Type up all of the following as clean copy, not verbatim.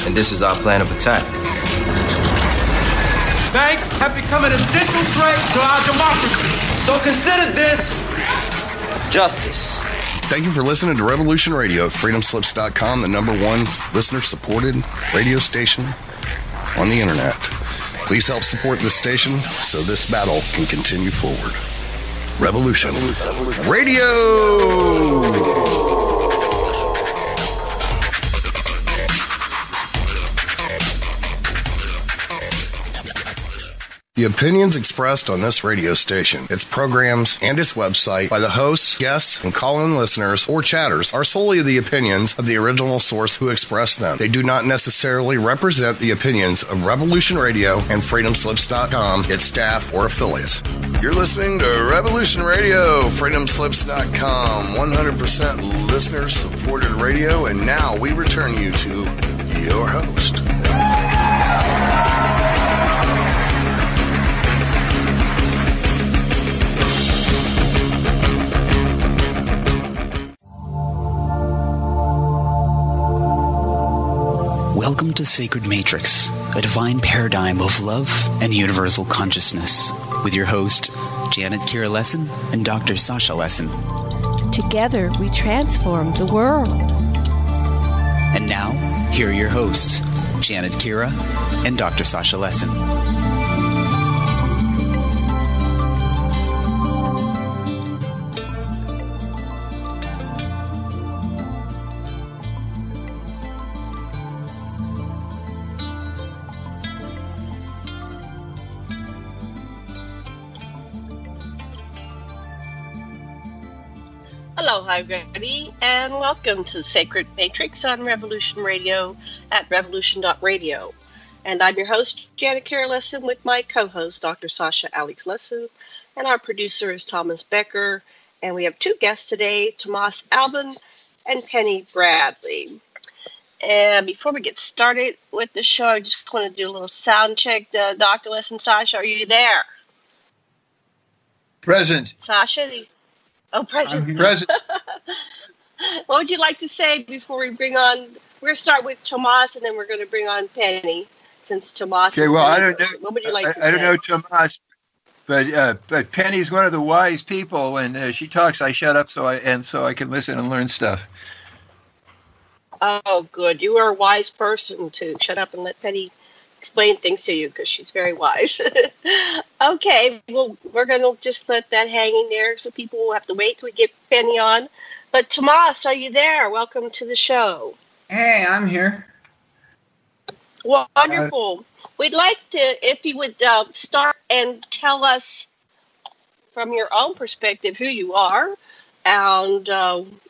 and this is our plan of attack. Banks have become an essential threat to our democracy. So consider this justice. Thank you for listening to Revolution Radio at freedomslips.com, the #1 listener-supported radio station on the internet. Please help support this station so this battle can continue forward. Revolution Radio! The opinions expressed on this radio station, its programs, and its website by the hosts, guests, and call-in listeners or chatters are solely the opinions of the original source who expressed them. They do not necessarily represent the opinions of Revolution Radio and freedomslips.com, its staff, or affiliates. You're listening to Revolution Radio, freedomslips.com, 100% listener-supported radio, and now we return you to your host. Welcome to Sacred Matrix, a divine paradigm of love and universal consciousness, with your host, Janet Kira Lessin and Dr. Sasha Lessin. Together, we transform the world. And now, here are your hosts, Janet Kira and Dr. Sasha Lessin. Hello, everybody, and welcome to the Sacred Matrix on Revolution Radio at revolution.radio. And I'm your host, Janet Kira Lessin, with my co-host, Dr. Sasha Alex Lessin, and our producer is Thomas Becker. And we have two guests today, Tomas Alvin and Penny Bradley. And before we get started with the show, I just want to do a little sound check. Dr. Lessin, Sasha, are you there? Present. Sasha, present. I'm present. What would you like to say before we bring on? We're going to start with Tomas, and then we're going to bring on Penny, since Tomas. Okay. Well, I don't know. What would you like to say? I don't know Tomas, but Penny's one of the wise people. When she talks, I shut up so I can listen and learn stuff. Oh, good. You are a wise person to shut up and let Penny explain things to you, because she's very wise. Okay, well, we're going to just let that hang in there, so people will have to wait till we get Penny on. But Tomas, are you there? Welcome to the show. Hey, I'm here. Wonderful. We'd like to, if you would start and tell us from your own perspective who you are and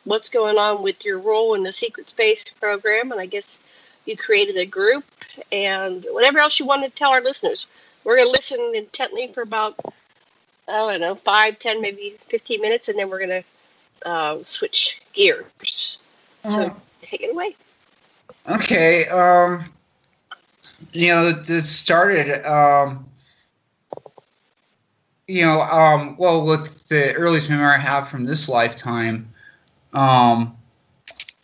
what's going on with your role in the Secret Space program. And I guess you created a group, and whatever else you want to tell our listeners. We're going to listen intently for about, 5, 10, maybe 15 minutes, and then we're going to switch gears. So take it away. Okay. This started, with the earliest memory I have from this lifetime,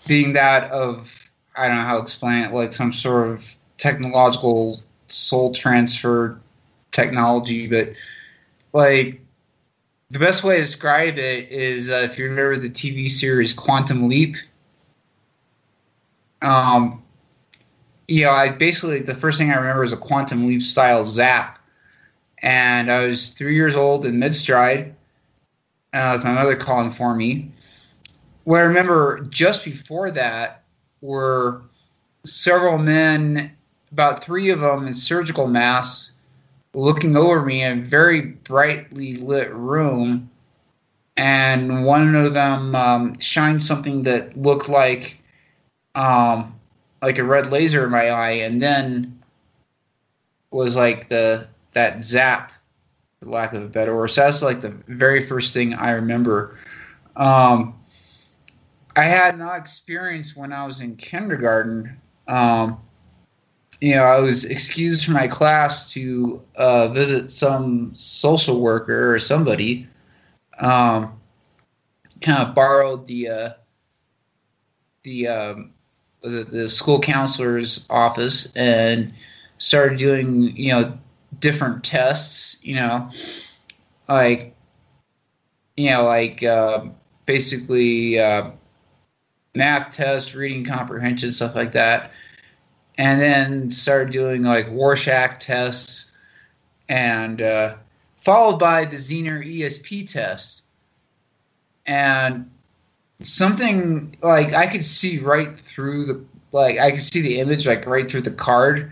being that of, I don't know how to explain it, like some sort of technological soul transfer technology, but like the best way to describe it is if you remember the TV series Quantum Leap. I basically, the first thing I remember is a Quantum Leap style zap, and I was 3 years old in mid-stride, with my mother calling for me. What I remember just before that were several men, about 3 of them in surgical masks, looking over me in a very brightly lit room, and one of them shined something that looked like a red laser in my eye, and then was like that zap, for lack of a better word. So that's like the very first thing I remember. I had not experienced when I was in kindergarten. I was excused from my class to visit some social worker or somebody. Kind of borrowed the the school counselor's office and started doing, different tests, basically math tests, reading comprehension, stuff like that. And then started doing like Rorschach tests, and followed by the Zener ESP test. And something like I could see right through I could see the image like right through the card,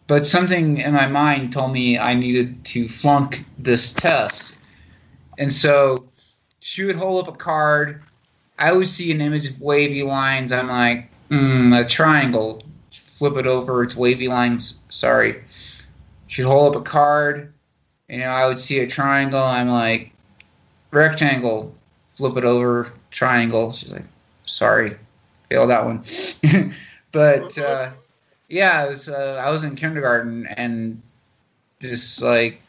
but something in my mind told me I needed to flunk this test. And so she would hold up a card. I would see an image of wavy lines. I'm like, a triangle. Flip it over, it's wavy lines. Sorry. She'd hold up a card. I would see a triangle. I'm like, rectangle. Flip it over, triangle. She's like, sorry, failed that one. But I was in kindergarten, and this like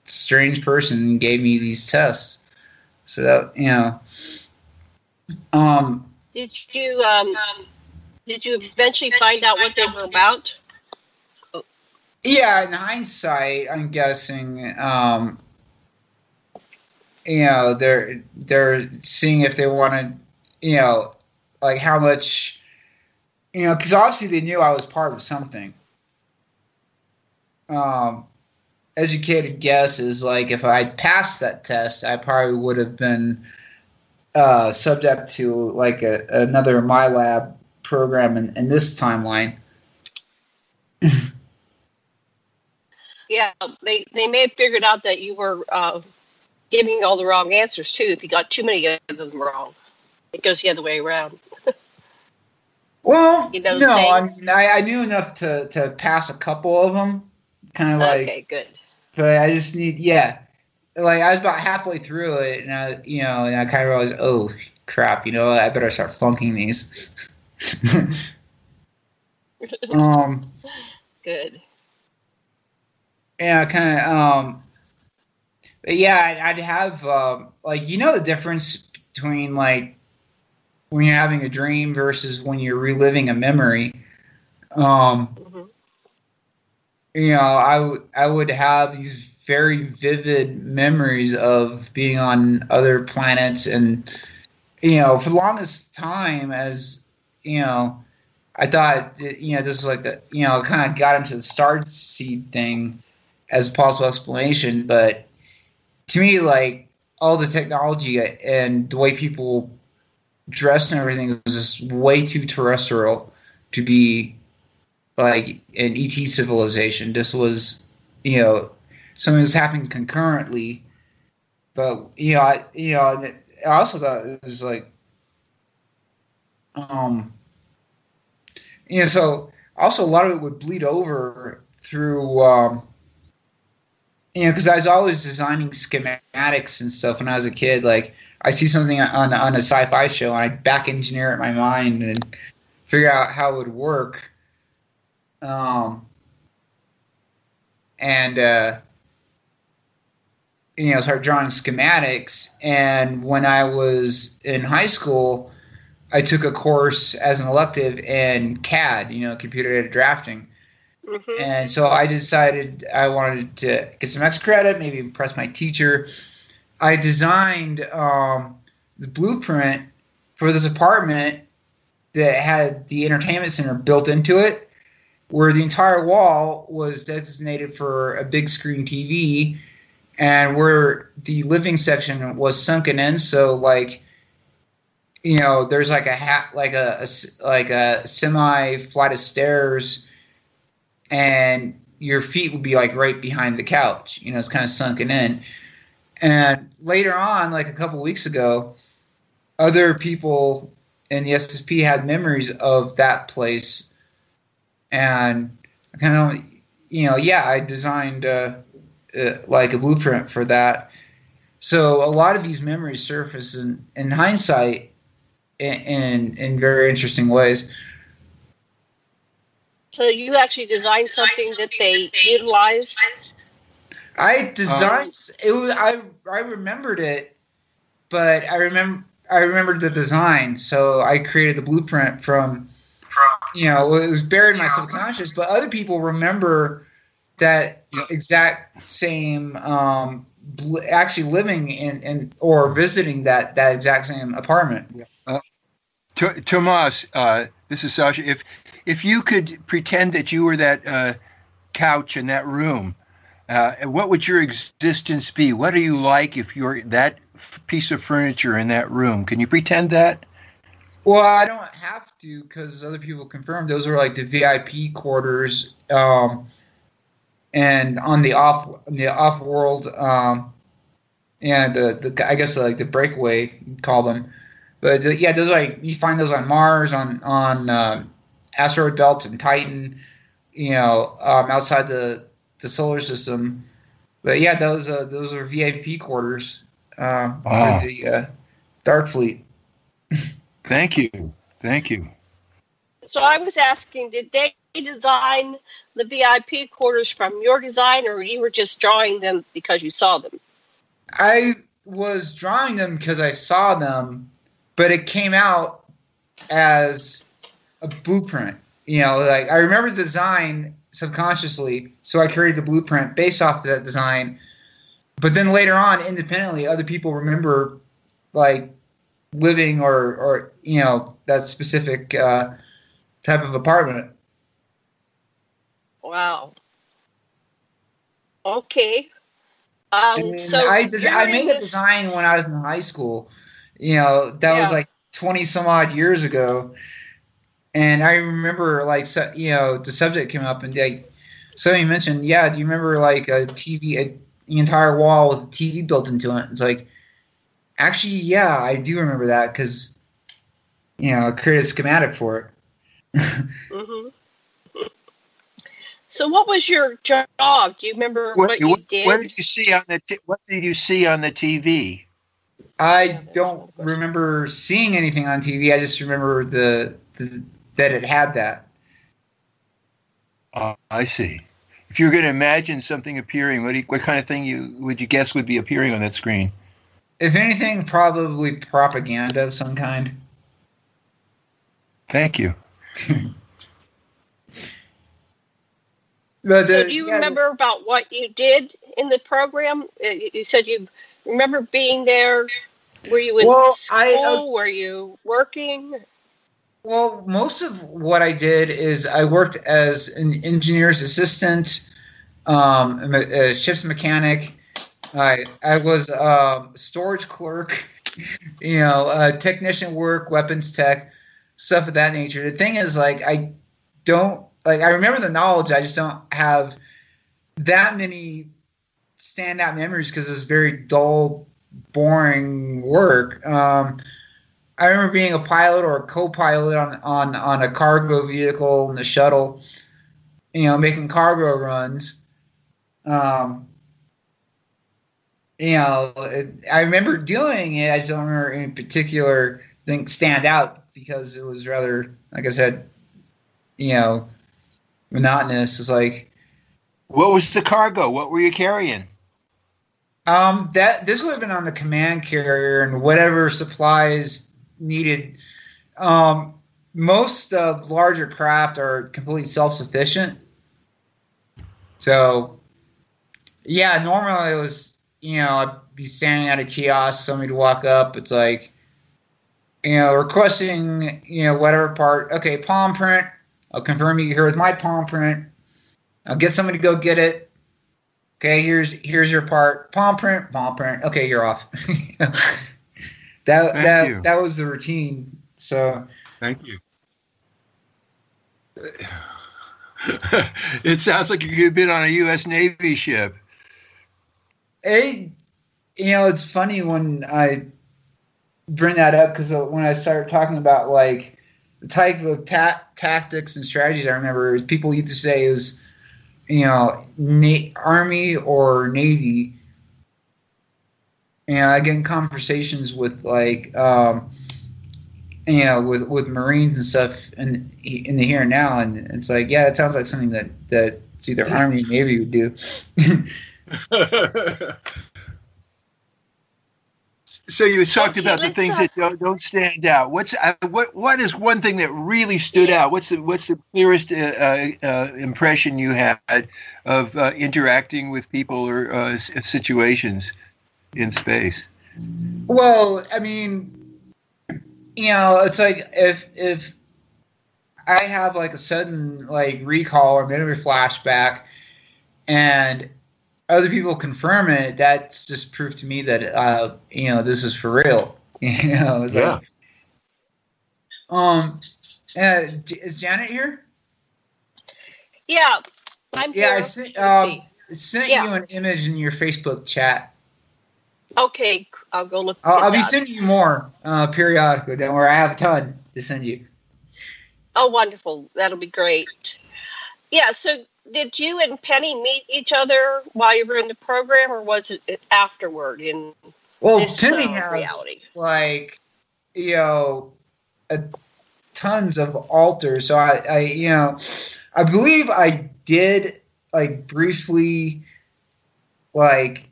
strange person gave me these tests. So that Did you eventually find out what they were about? Yeah, in hindsight, I'm guessing. They're seeing if they wanted, like how much, because obviously they knew I was part of something. Educated guess is like if I passed that test, I probably would have been subject to like another MyLab program in this timeline. Yeah, they may have figured out that you were giving all the wrong answers too. If you got too many of them wrong, it goes the other way around. Well, I knew enough to pass a couple of them, kind of like. Okay, good. But I just need, like I was about halfway through it, and I kind of realized, oh crap, I better start flunking these. Good. Yeah, kind of. But yeah, I'd have the difference between like when you're having a dream versus when you're reliving a memory. I would have these very vivid memories of being on other planets, and for the longest time, as I thought this was like kind of got into the star seed thing as a possible explanation, but to me, like all the technology and the way people dressed and everything was just way too terrestrial to be like an ET civilization. This was, something was happening concurrently, but I also thought it was like, so also a lot of it would bleed over through, because I was always designing schematics and stuff when I was a kid. Like I see something on a sci-fi show, and I back engineer it in my mind and figure out how it would work. Start drawing schematics. And when I was in high school, I took a course as an elective in CAD, computer-aided drafting. Mm-hmm. And so I decided I wanted to get some extra credit, maybe impress my teacher. I designed the blueprint for this apartment that had the entertainment center built into it, where the entire wall was designated for a big screen TV, and where the living section was sunken in. So like, there's like a semi flight of stairs, and your feet would be like right behind the couch. It's kind of sunken in. And later on, like a couple weeks ago, other people in the SSP had memories of that place. And I kind of, I designed like a blueprint for that. So a lot of these memories surface in hindsight in very interesting ways. So you actually designed something that they utilized? I designed it. I remembered it, but I remembered the design. So I created the blueprint from it was buried in my subconscious, but other people remember that exact same actually living in or visiting that exact same apartment. Tomas, this is Sasha. If you could pretend that you were that couch in that room, what would your existence be? What are you like if you're that piece of furniture in that room? Can you pretend that? Well, I don't have to because other people confirmed those were like the VIP quarters, and on the off world, and the I guess like the breakaway you'd call them, but those are like you find those on Mars, on asteroid belts and Titan, outside the solar system. But yeah, those are VIP quarters for the Dark Fleet. Thank you. So I was asking, did they design the VIP quarters from your design, or you were just drawing them because you saw them? I was drawing them because I saw them, but it came out as a blueprint. Like I remember the design subconsciously, so I created the blueprint based off of that design. But then later on, independently, other people remember like living or that specific type of apartment. Wow. Okay. So I made a design when I was in high school. That was like 20 some odd years ago. And I remember the subject came up and somebody mentioned, do you remember like a TV, the entire wall with a TV built into it? It's like, actually, yeah, I do remember that because, I created a schematic for it. Mm-hmm. So what was your job? Do you remember what you did? What did you see on the TV? I don't remember seeing anything on TV. I just remember that it had that. I see. If you were going to imagine something appearing, what kind of thing would you guess would be appearing on that screen? If anything, probably propaganda of some kind. Thank you. So do you remember about what you did in the program? You said you remember being there. Were you in school? Were you working? Well, most of what I did is I worked as an engineer's assistant, a ship's mechanic. I was a storage clerk, technician work, weapons tech, stuff of that nature. The thing is, I remember the knowledge. I just don't have that many standout memories because it's very dull, boring work. I remember being a pilot or a co-pilot on a cargo vehicle in the shuttle, making cargo runs. I remember doing it. I just don't remember any particular thing stand out because it was rather, like I said, monotonous. It's like, what was the cargo? What were you carrying? This would have been on the command carrier and whatever supplies needed. Most larger craft are completely self-sufficient. So, yeah, normally it was, I'd be standing at a kiosk, somebody would walk up. It's like, requesting, whatever part. Okay, palm print. I'll confirm you here with my palm print. I'll get somebody to go get it. Okay, here's your part. Palm print. Okay, you're off. That was the routine. So thank you. It sounds like you could have been on a U.S. Navy ship. It's funny when I bring that up because when I started talking about like the type of tactics and strategies, I remember people used to say it was, Army or Navy. I get in conversations with like, with Marines and stuff in the here and now, and it's like, yeah, it sounds like something that's either Army or Navy would do. So you talked Okay, about the let's, things that don't stand out. What is one thing that really stood out? What's the clearest impression you had of interacting with people or situations in space? Well, I mean, it's like if I have like a sudden like recall or memory flashback, and other people confirm it, that's just proof to me that this is for real. It's Yeah. is Janet here? Yeah, I'm here. Yeah, I Let's sent Yeah. you an image in your Facebook chat. Okay, I'll go look. I'll at be that. sending you more periodically. Don't worry, I have a ton to send you. Oh, wonderful! That'll be great. Yeah. So, did you and Penny meet each other while you were in the program, or was it afterward in this Penny has reality? like tons of alters. So I believe I did like briefly like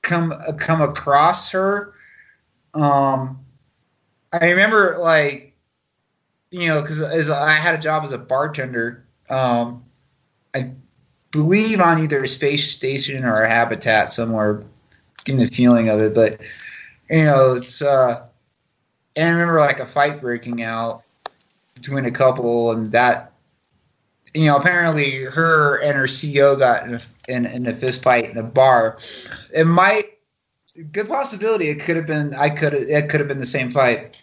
come across her. I remember like because I had a job as a bartender. I believe on either a space station or a habitat somewhere, getting the feeling of it. But it's and I remember like a fight breaking out between a couple, and that apparently her and her CEO got in a fist fight in a bar. Good possibility it could have been the same fight.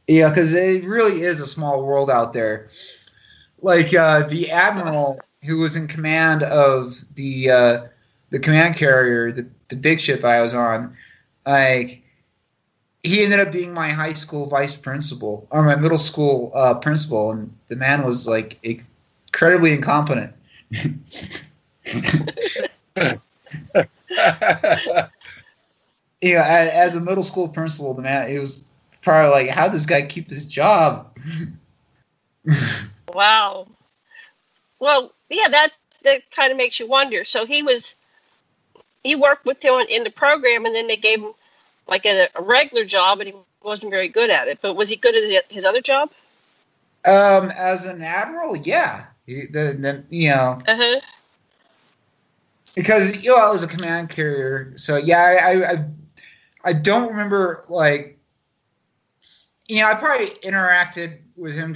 Yeah, because it really is a small world out there. Like the admiral who was in command of the command carrier, the big ship I was on, like he ended up being my high school vice principal or my middle school principal, and the man was like incredibly incompetent. As a middle school principal, the man, it was probably like, how does this guy keep his job? Wow. Well, yeah, that kind of makes you wonder. So you worked with him in the program, and then they gave him like a regular job, and he wasn't very good at it. But was he good at his other job? As an admiral, yeah. Because I was a command carrier, so yeah, I don't remember like I probably interacted with him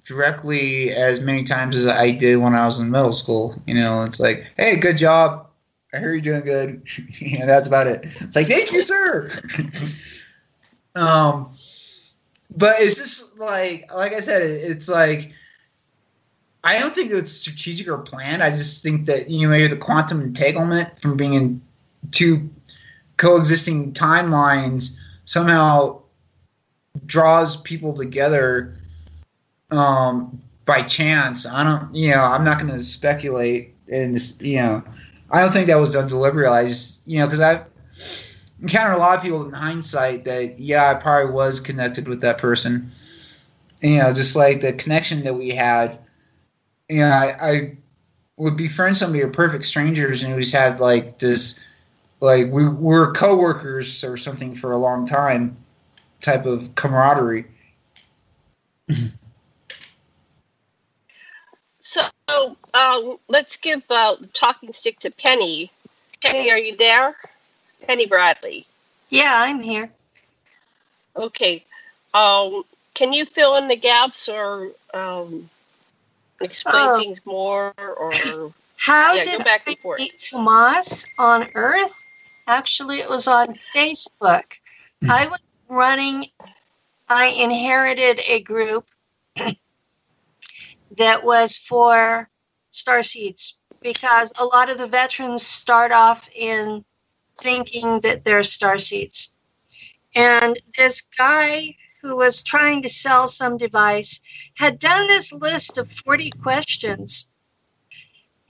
directly as many times as I did when I was in middle school. It's like, hey, good job. I hear you're doing good. That's about it. It's like, thank you, sir. But it's just like I said, it's like, I don't think it's strategic or planned. I just think that, maybe the quantum entanglement from being in two coexisting timelines somehow draws people together by chance. I don't, I'm not going to speculate in this, I don't think that was done deliberately. I just, because I've encountered a lot of people in hindsight that, I probably was connected with that person. Just like the connection that we had. I would befriend somebody or perfect strangers, and we just had like this, like we were coworkers or something for a long time type of camaraderie. So let's give the talking stick to Penny. Penny, are you there? Penny Bradley. Yeah, I'm here. Okay. Can you fill in the gaps or explain things more? Or how go did back I and forth. meet Tomas on Earth? Actually, it was on Facebook. I inherited a group that was for starseeds, because a lot of the veterans start off in thinking that they're starseeds. And this guy who was trying to sell some device had done this list of 40 questions.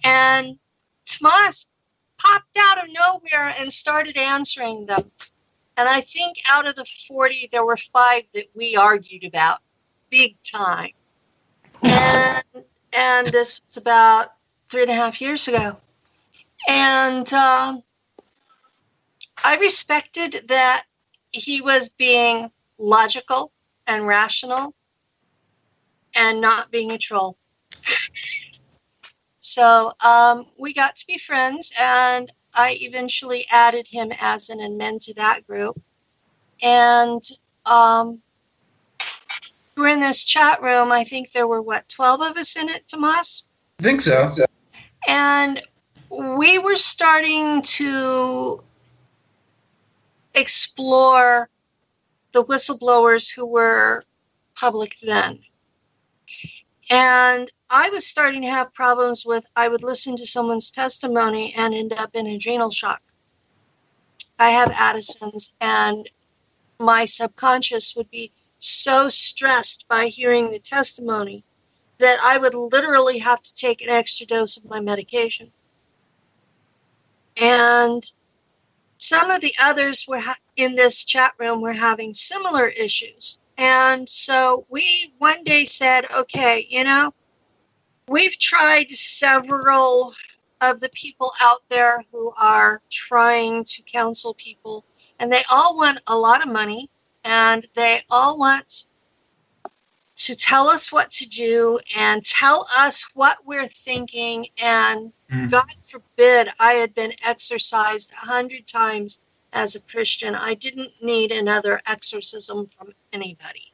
And Tomas popped out of nowhere and started answering them. And I think out of the 40, there were 5 that we argued about big time. And this was about 3.5 years ago. And I respected that he was being logical and rational and not being a troll. So we got to be friends, and I eventually added him as an admin to that group. And we're in this chat room. I think there were, 12 of us in it, Tomas? I think so. And we were starting to explore the whistleblowers who were public then. And I was starting to have problems with, I would listen to someone's testimony and end up in adrenal shock. I have Addison's, and my subconscious would be so stressed by hearing the testimony that I would literally have to take an extra dose of my medication. And some of the others were in this chat room were having similar issues. And so we one day said, okay, we've tried several of the people out there who are trying to counsel people, and they all want a lot of money, and they all want to tell us what to do and tell us what we're thinking. And God forbid I had been exorcised 100 times as a Christian. I didn't need another exorcism from anybody.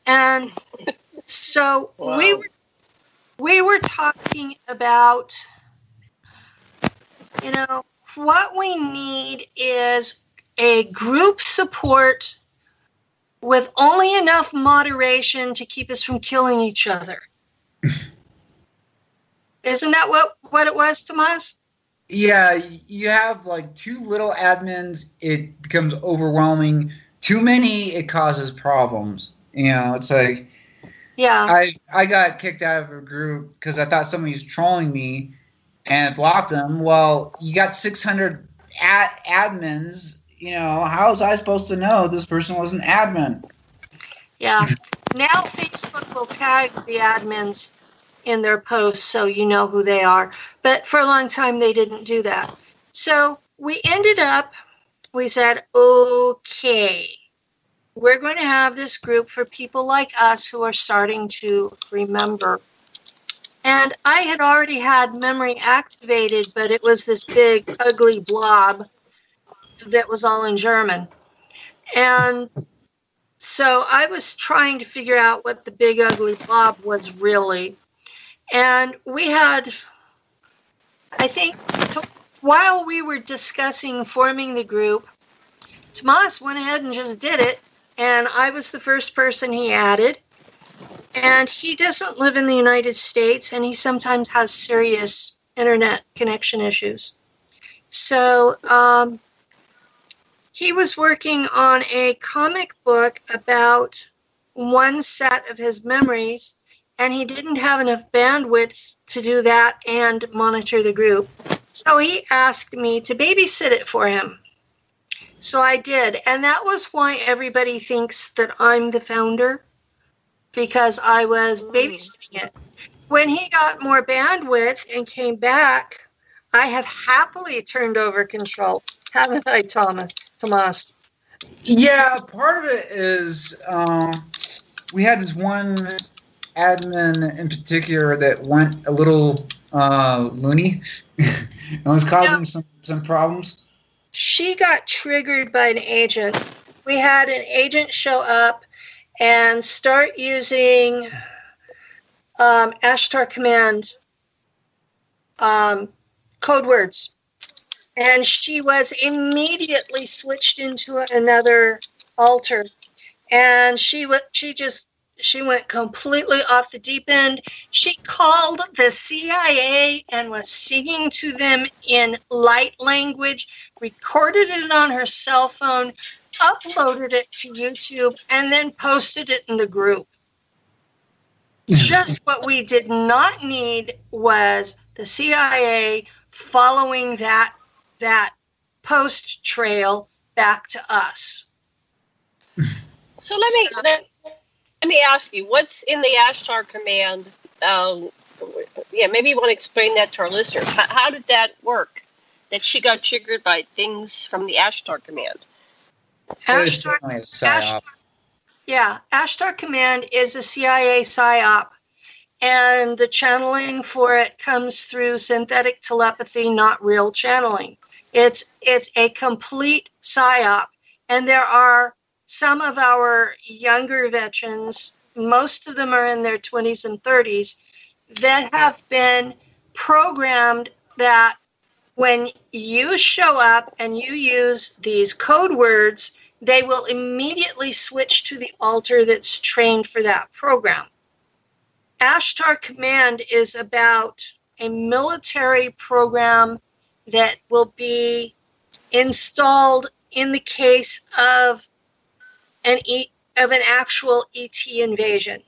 And so Wow. we were talking about, what we need is a group support with only enough moderation to keep us from killing each other. Isn't that what it was, Tomas? Yeah, you have like too little admins, it becomes overwhelming. Too many, it causes problems. It's like, yeah. I got kicked out of a group because I thought somebody was trolling me and blocked them. Well, you got 600 admins. How was I supposed to know this person was an admin? Yeah. Now Facebook will tag the admins in their posts so you know who they are. But for a long time, they didn't do that. So we said, okay, we're going to have this group for people like us who are starting to remember. And I had already had memory activated, but it was this big, ugly blob that was all in German. And so I was trying to figure out what the big, ugly blob was really. And we had, I think, while we were discussing forming the group, Tomas went ahead and just did it. And I was the first person he added. And he doesn't live in the United States, and he sometimes has serious internet connection issues. So he was working on a comic book about one set of his memories, and he didn't have enough bandwidth to do that and monitor the group. So he asked me to babysit it for him. So I did, and that was why everybody thinks that I'm the founder, because I was babysitting it. When he got more bandwidth and came back, I have happily turned over control. Haven't I, Tomas? Yeah, part of it is we had this one admin in particular that went a little loony and was causing some problems. She got triggered by an agent. We had an agent show up and start using Ashtar Command code words. And she was immediately switched into another altar. And she went completely off the deep end. She called the CIA and was singing to them in light language, recorded it on her cell phone, uploaded it to YouTube, and then posted it in the group. Just what we did not need was the CIA following that post trail back to us. So let me ask you, what's in the Ashtar command? Maybe you want to explain that to our listeners. How did that work? that she got triggered by things from the Ashtar Command. Ashtar Command is a CIA PSYOP, and the channeling for it comes through synthetic telepathy, not real channeling. It's a complete PSYOP, and there are some of our younger veterans, most of them are in their 20s and 30s, that have been programmed that when you show up and you use these code words, they will immediately switch to the altar that's trained for that program. Ashtar Command is about a military program that will be installed in the case of an actual ET invasion.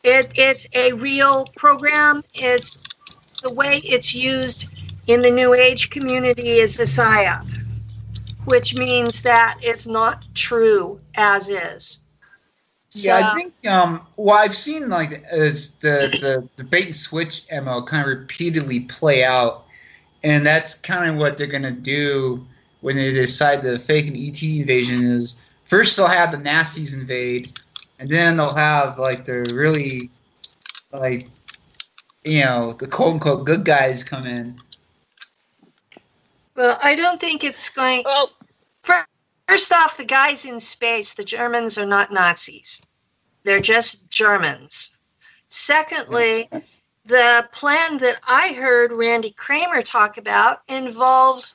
It's a real program. It's the way it's used in the New Age community is a PSYOP, which means that it's not true as is. Yeah, I think I've seen like as the bait and switch MO kind of repeatedly play out, and that's kind of what they're gonna do when they decide to fake an ET invasion. Is first they'll have the Nazis invade, and then they'll have like the really like the quote unquote good guys come in. Well, I don't think it's going. Well, first off, the guys in space, the Germans are not Nazis. They're just Germans. Secondly, the plan that I heard Randy Kramer talk about involved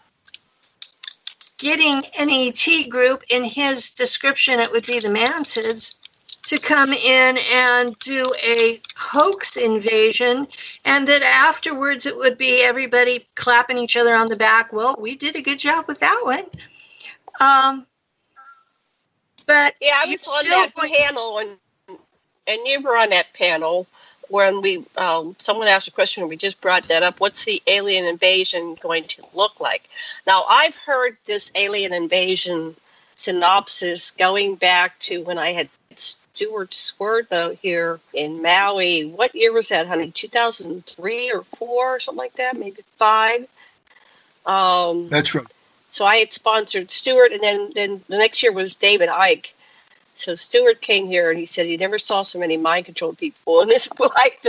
getting an ET group, in his description it would be the Mantids, to come in and do a hoax invasion, and that afterwards it would be everybody clapping each other on the back. Well, we did a good job with that one. But yeah, I was on that panel, and you were on that panel when we someone asked a question and we just brought that up. What's the alien invasion going to look like? Now, I've heard this alien invasion synopsis going back to when I had Stuart Squirtho here in Maui. What year was that, honey? 2003 or 4 or something like that? Maybe 5? That's right. So I had sponsored Stuart, and then the next year was David Icke. So Stuart came here, and he said he never saw so many mind-controlled people in his life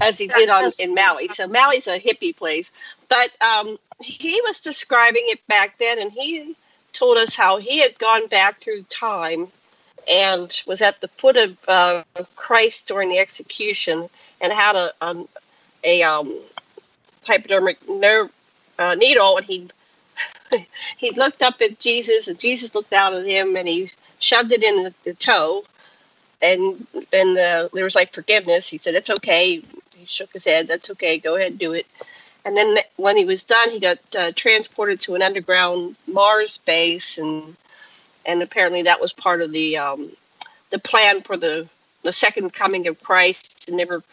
as he did in Maui. So Maui's a hippie place. But he was describing it back then, and he told us how he had gone back through time and was at the foot of Christ during the execution and had a hypodermic nerve needle, and he looked up at Jesus, and Jesus looked out at him, and he shoved it in the toe, and there was like forgiveness. He said, "It's okay." He shook his head. "That's okay. Go ahead and do it." And then when he was done, he got transported to an underground Mars base, and apparently that was part of the plan for the second coming of Christ. And the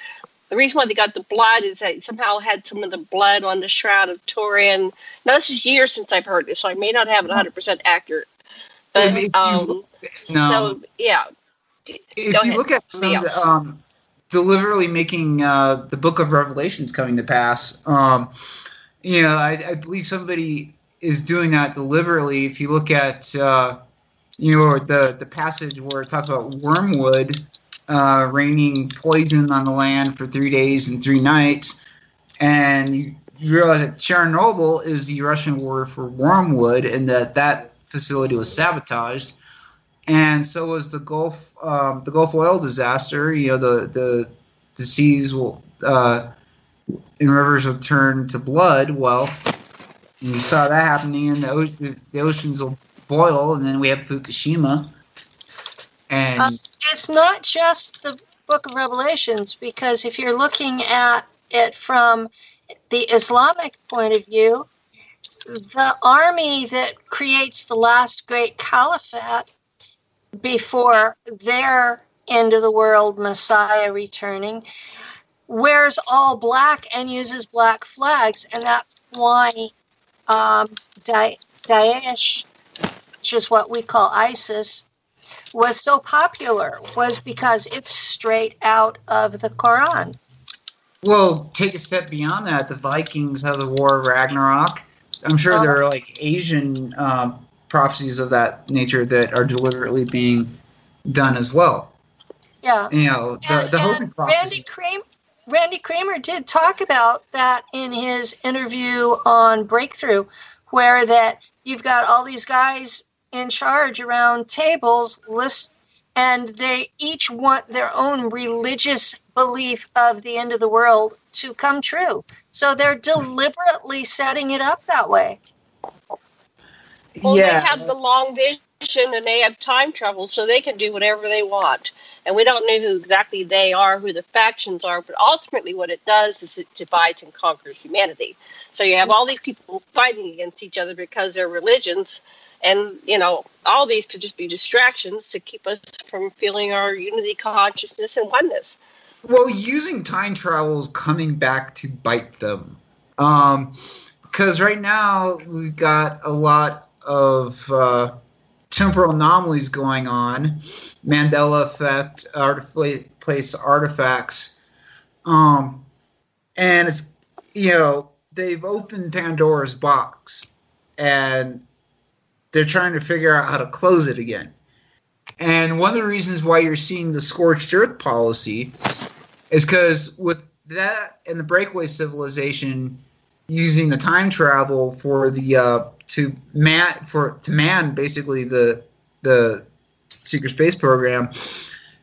reason why they got the blood is that somehow had some of the blood on the Shroud of Turin. Now, this is years since I've heard this, so I may not have it 100% accurate. But, so, yeah. If you look at some deliberately making the Book of Revelations coming to pass, I believe somebody is doing that deliberately. If you look at, the passage where it talks about wormwood raining poison on the land for 3 days and 3 nights, and you realize that Chernobyl is the Russian word for wormwood, and that facility was sabotaged, and so was the Gulf oil disaster. The seas will and rivers will turn to blood. Well, you saw that happening, and the oceans will boil, and then we have Fukushima. And it's not just the Book of Revelations, because if you're looking at it from the Islamic point of view, the army that creates the last great caliphate before their end of the world Messiah returning wears all black and uses black flags, and that's why Daesh, which is what we call ISIS, was so popular, was because it's straight out of the Quran. Well, take a step beyond that. The Vikings have the War of Ragnarok. I'm sure there are like Asian prophecies of that nature that are deliberately being done as well. Yeah. You know, the Hopi prophecy. Randy Kramer did talk about that in his interview on Breakthrough, where that you've got all these guys in charge around tables, and they each want their own religious belief of the end of the world to come true. So they're deliberately setting it up that way. Well, they have the long vision and they have time travel, so they can do whatever they want. And we don't know who exactly they are, who the factions are, but ultimately what it does is it divides and conquers humanity. So you have all these people fighting against each other because they're religions, and, you know, all these could just be distractions to keep us from feeling our unity, consciousness, and oneness. Well, using time travel is coming back to bite them. Because right now we've got a lot of temporal anomalies going on, Mandela effect, place artifacts, and it's, you know, they've opened Pandora's box, and they're trying to figure out how to close it again. And one of the reasons why you're seeing the scorched earth policy is because with that and the breakaway civilization using the time travel for the to man basically the secret space program,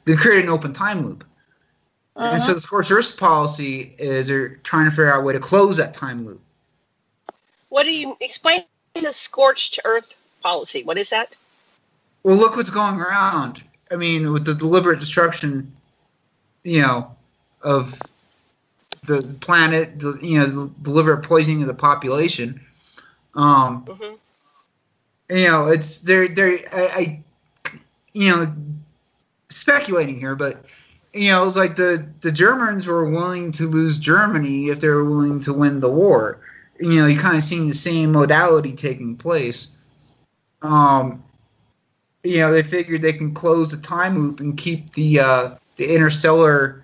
they've created an open time loop. And so the scorched earth policy is they're trying to figure out a way to close that time loop. What do you explain the scorched earth policy? What is that? Well, look what's going around. I mean, with the deliberate destruction, you know, of the planet, the deliberate poisoning of the population. You know, it's they're you know, speculating here, but you know, it's like the Germans were willing to lose Germany if they were willing to win the war. You know, you kind of seeing the same modality taking place. You know, they figured they can close the time loop and keep the interstellar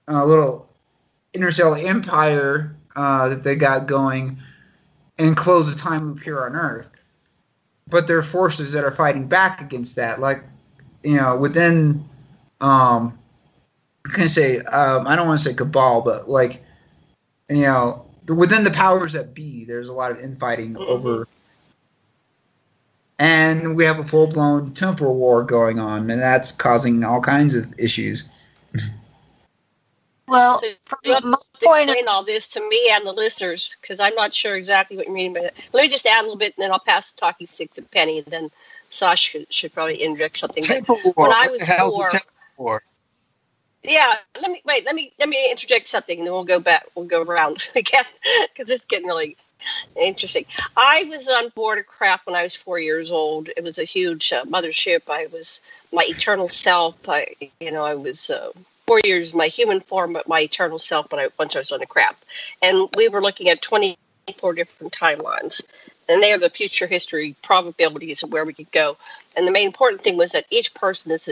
little interstellar empire that they got going, and close the time loop here on Earth. But there are forces that are fighting back against that, like, you know, within I don't want to say cabal, but like, you know, within the powers that be, there's a lot of infighting over. And we have a full-blown temporal war going on, and that's causing all kinds of issues. Well, so you have to explain all this to me and the listeners, because I'm not sure exactly what you mean by it. Let me just add a little bit, and then I'll pass the talking stick to Penny, and then Sasha should probably interject something. Temporal war. When I was four, war. Yeah, let me interject something, and then we'll go around again, because it's getting really interesting. I was on board a craft when I was 4 years old. It was a huge mothership. I was my eternal self. I was 4 years my human form, but my eternal self. Once I was on a craft, and we were looking at 24 different timelines, and they are the future history probabilities of where we could go. And the main important thing was that each person is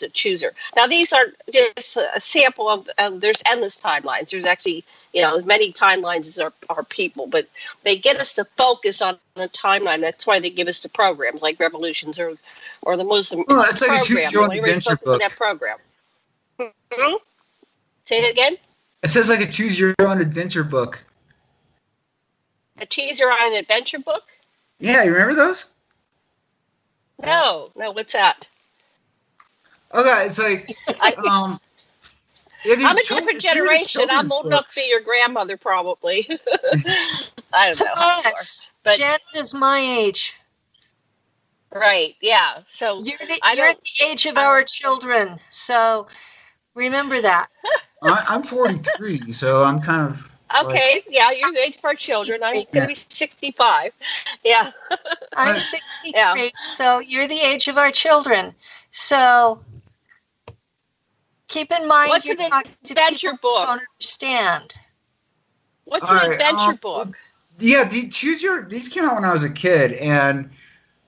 a chooser. Now, these are just a sample of, there's endless timelines. There's actually, as many timelines as are people, but they get us to focus on a timeline. That's why they give us the programs like Revolutions or the Muslim program. It's like a choose-your-own adventure book. That program. Mm-hmm. Say it again? It says like a choose-your-own adventure book. A choose-your-own adventure book? Yeah, you remember those? No, what's that? Okay, it's like I'm a different generation. I'm old enough to be your grandmother, probably. I don't know. Yes, but Janet is my age. Right? Yeah. So you're the age of our children. So remember that. I'm 43, so I'm kind of. Okay, like, yeah, you're the age for children. I'm going to be 65. Yeah. I'm 63, so you're the age of our children. So keep in mind what's you're an talking to adventure people book? who don't understand. What's an adventure book? Yeah, these came out when I was a kid, and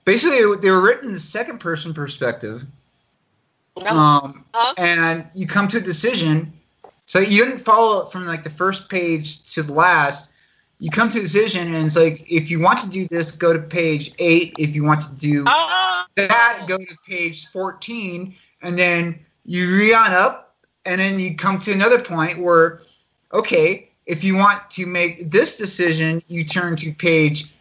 basically they were written in second-person perspective. And you come to a decision So you didn't follow it from like the first page to the last. You come to a decision, and it's like, if you want to do this, go to page 8. If you want to do that, go to page 14, and then you read on up, and then you come to another point where, okay, if you want to make this decision, you turn to page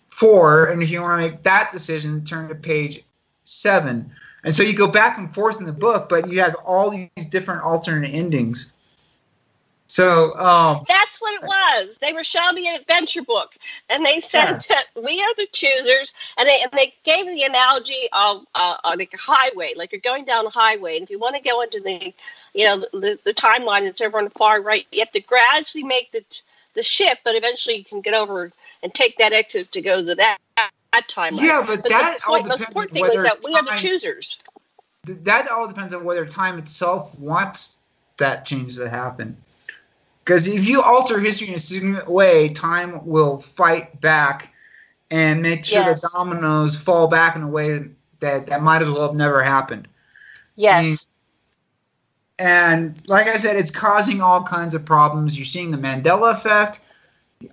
4, and if you want to make that decision, turn to page 7. And so you go back and forth in the book, but you have all these different alternate endings. So that's what it was. They were showing me an adventure book, and they said that we are the choosers, and they gave the analogy of like a highway, like you're going down a highway, and if you want to go into the timeline that's over on the far right, you have to gradually make the shift, but eventually you can get over and take that exit to go to that timeline. Yeah, but that all depends on whether thing is that we are the choosers. That all depends on whether time itself wants that change to happen. Because if you alter history in a significant way, time will fight back and make sure the dominoes fall back in a way that might as well have never happened. Yes. And like I said, it's causing all kinds of problems. You're seeing the Mandela effect,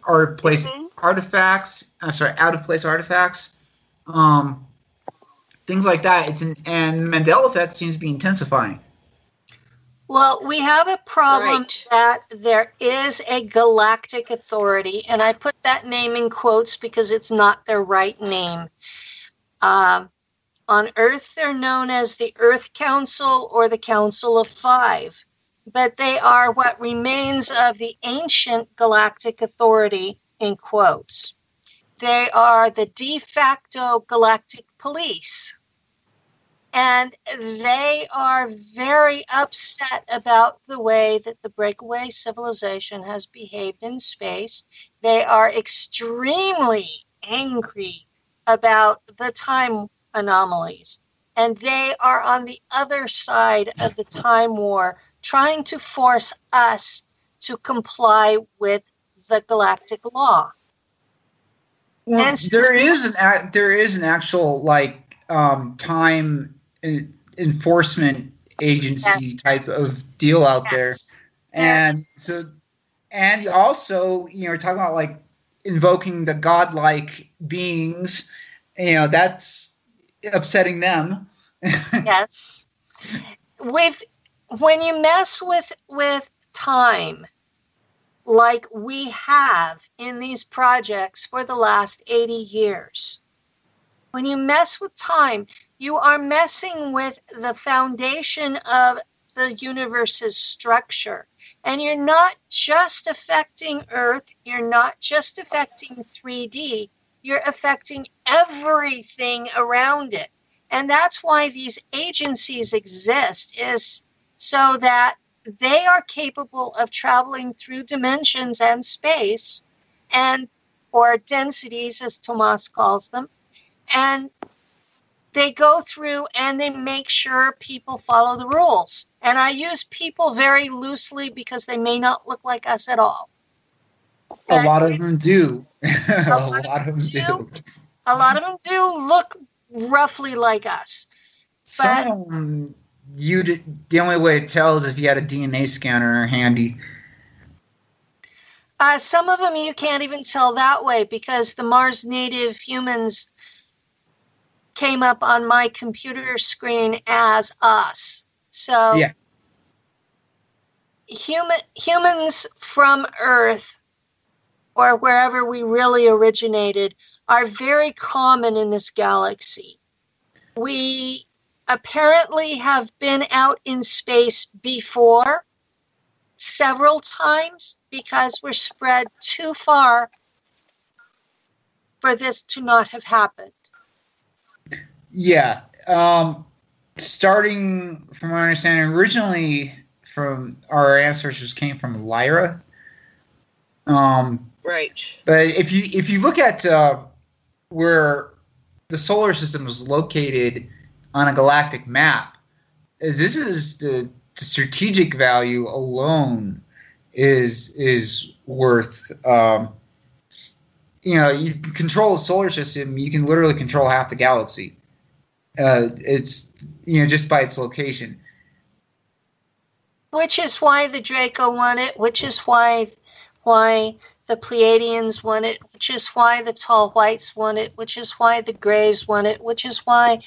out of place artifacts, things like that. And the Mandela effect seems to be intensifying. Well, we have a problem that there is a galactic authority, and I put that name in quotes because it's not their right name. On Earth, they're known as the Earth Council or the Council of Five, but they are what remains of the ancient galactic authority, in quotes. They are the de facto galactic police. And they are very upset about the way that the breakaway civilization has behaved in space. They are extremely angry about the time anomalies. And they are on the other side of the time war, trying to force us to comply with the galactic law. Well, and there is an actual time enforcement agency type of deal out there, and also you're talking about like invoking the godlike beings, that's upsetting them. Yes, when you mess with time, like we have in these projects for the last 80 years. When you mess with time, you are messing with the foundation of the universe's structure. And you're not just affecting Earth, you're not just affecting 3D, you're affecting everything around it. And that's why these agencies exist, is so that they are capable of traveling through dimensions and space, or densities, as Tomas calls them, and they go through and they make sure people follow the rules. And I use people very loosely because they may not look like us at all. A lot of them do. A lot of them do. A lot of them do look roughly like us. Some of them, the only way to tell is if you had a DNA scanner handy. Some of them you can't even tell that way because the Mars native humans came up on my computer screen as us. So humans from Earth or wherever we really originated are very common in this galaxy. We apparently have been out in space before several times because we're spread too far for this to not have happened. Yeah. Starting from my understanding, originally from our ancestors came from Lyra. Right. But if you look at where the solar system is located on a galactic map, this is the strategic value alone is worth. You control the solar system, you can literally control half the galaxy. It's just by its location. Which is why the Draco won it, which is why the Pleiadians won it, which is why the Tall Whites won it, which is why the Greys won it, which is why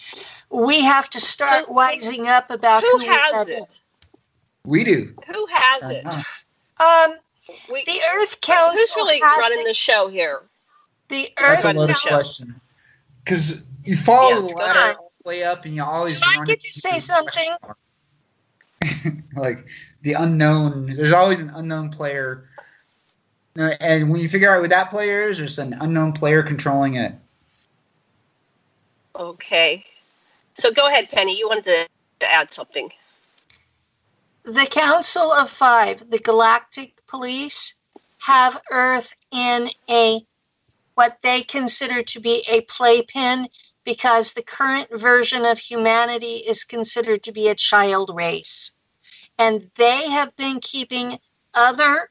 we have to start wising up about who has it. We do. Who has it? The Earth Council. Who's really running the show here? The Earth That's a loaded question. Because you follow the ladder all the way up, and you always. Do I get to say something? Like the unknown. There's always an unknown player, and when you figure out who that player is, there's an unknown player controlling it. Okay, so go ahead, Penny. You wanted to add something. The Council of Five, the Galactic Police, have Earth in what they consider to be a playpen because the current version of humanity is considered to be a child race. And they have been keeping other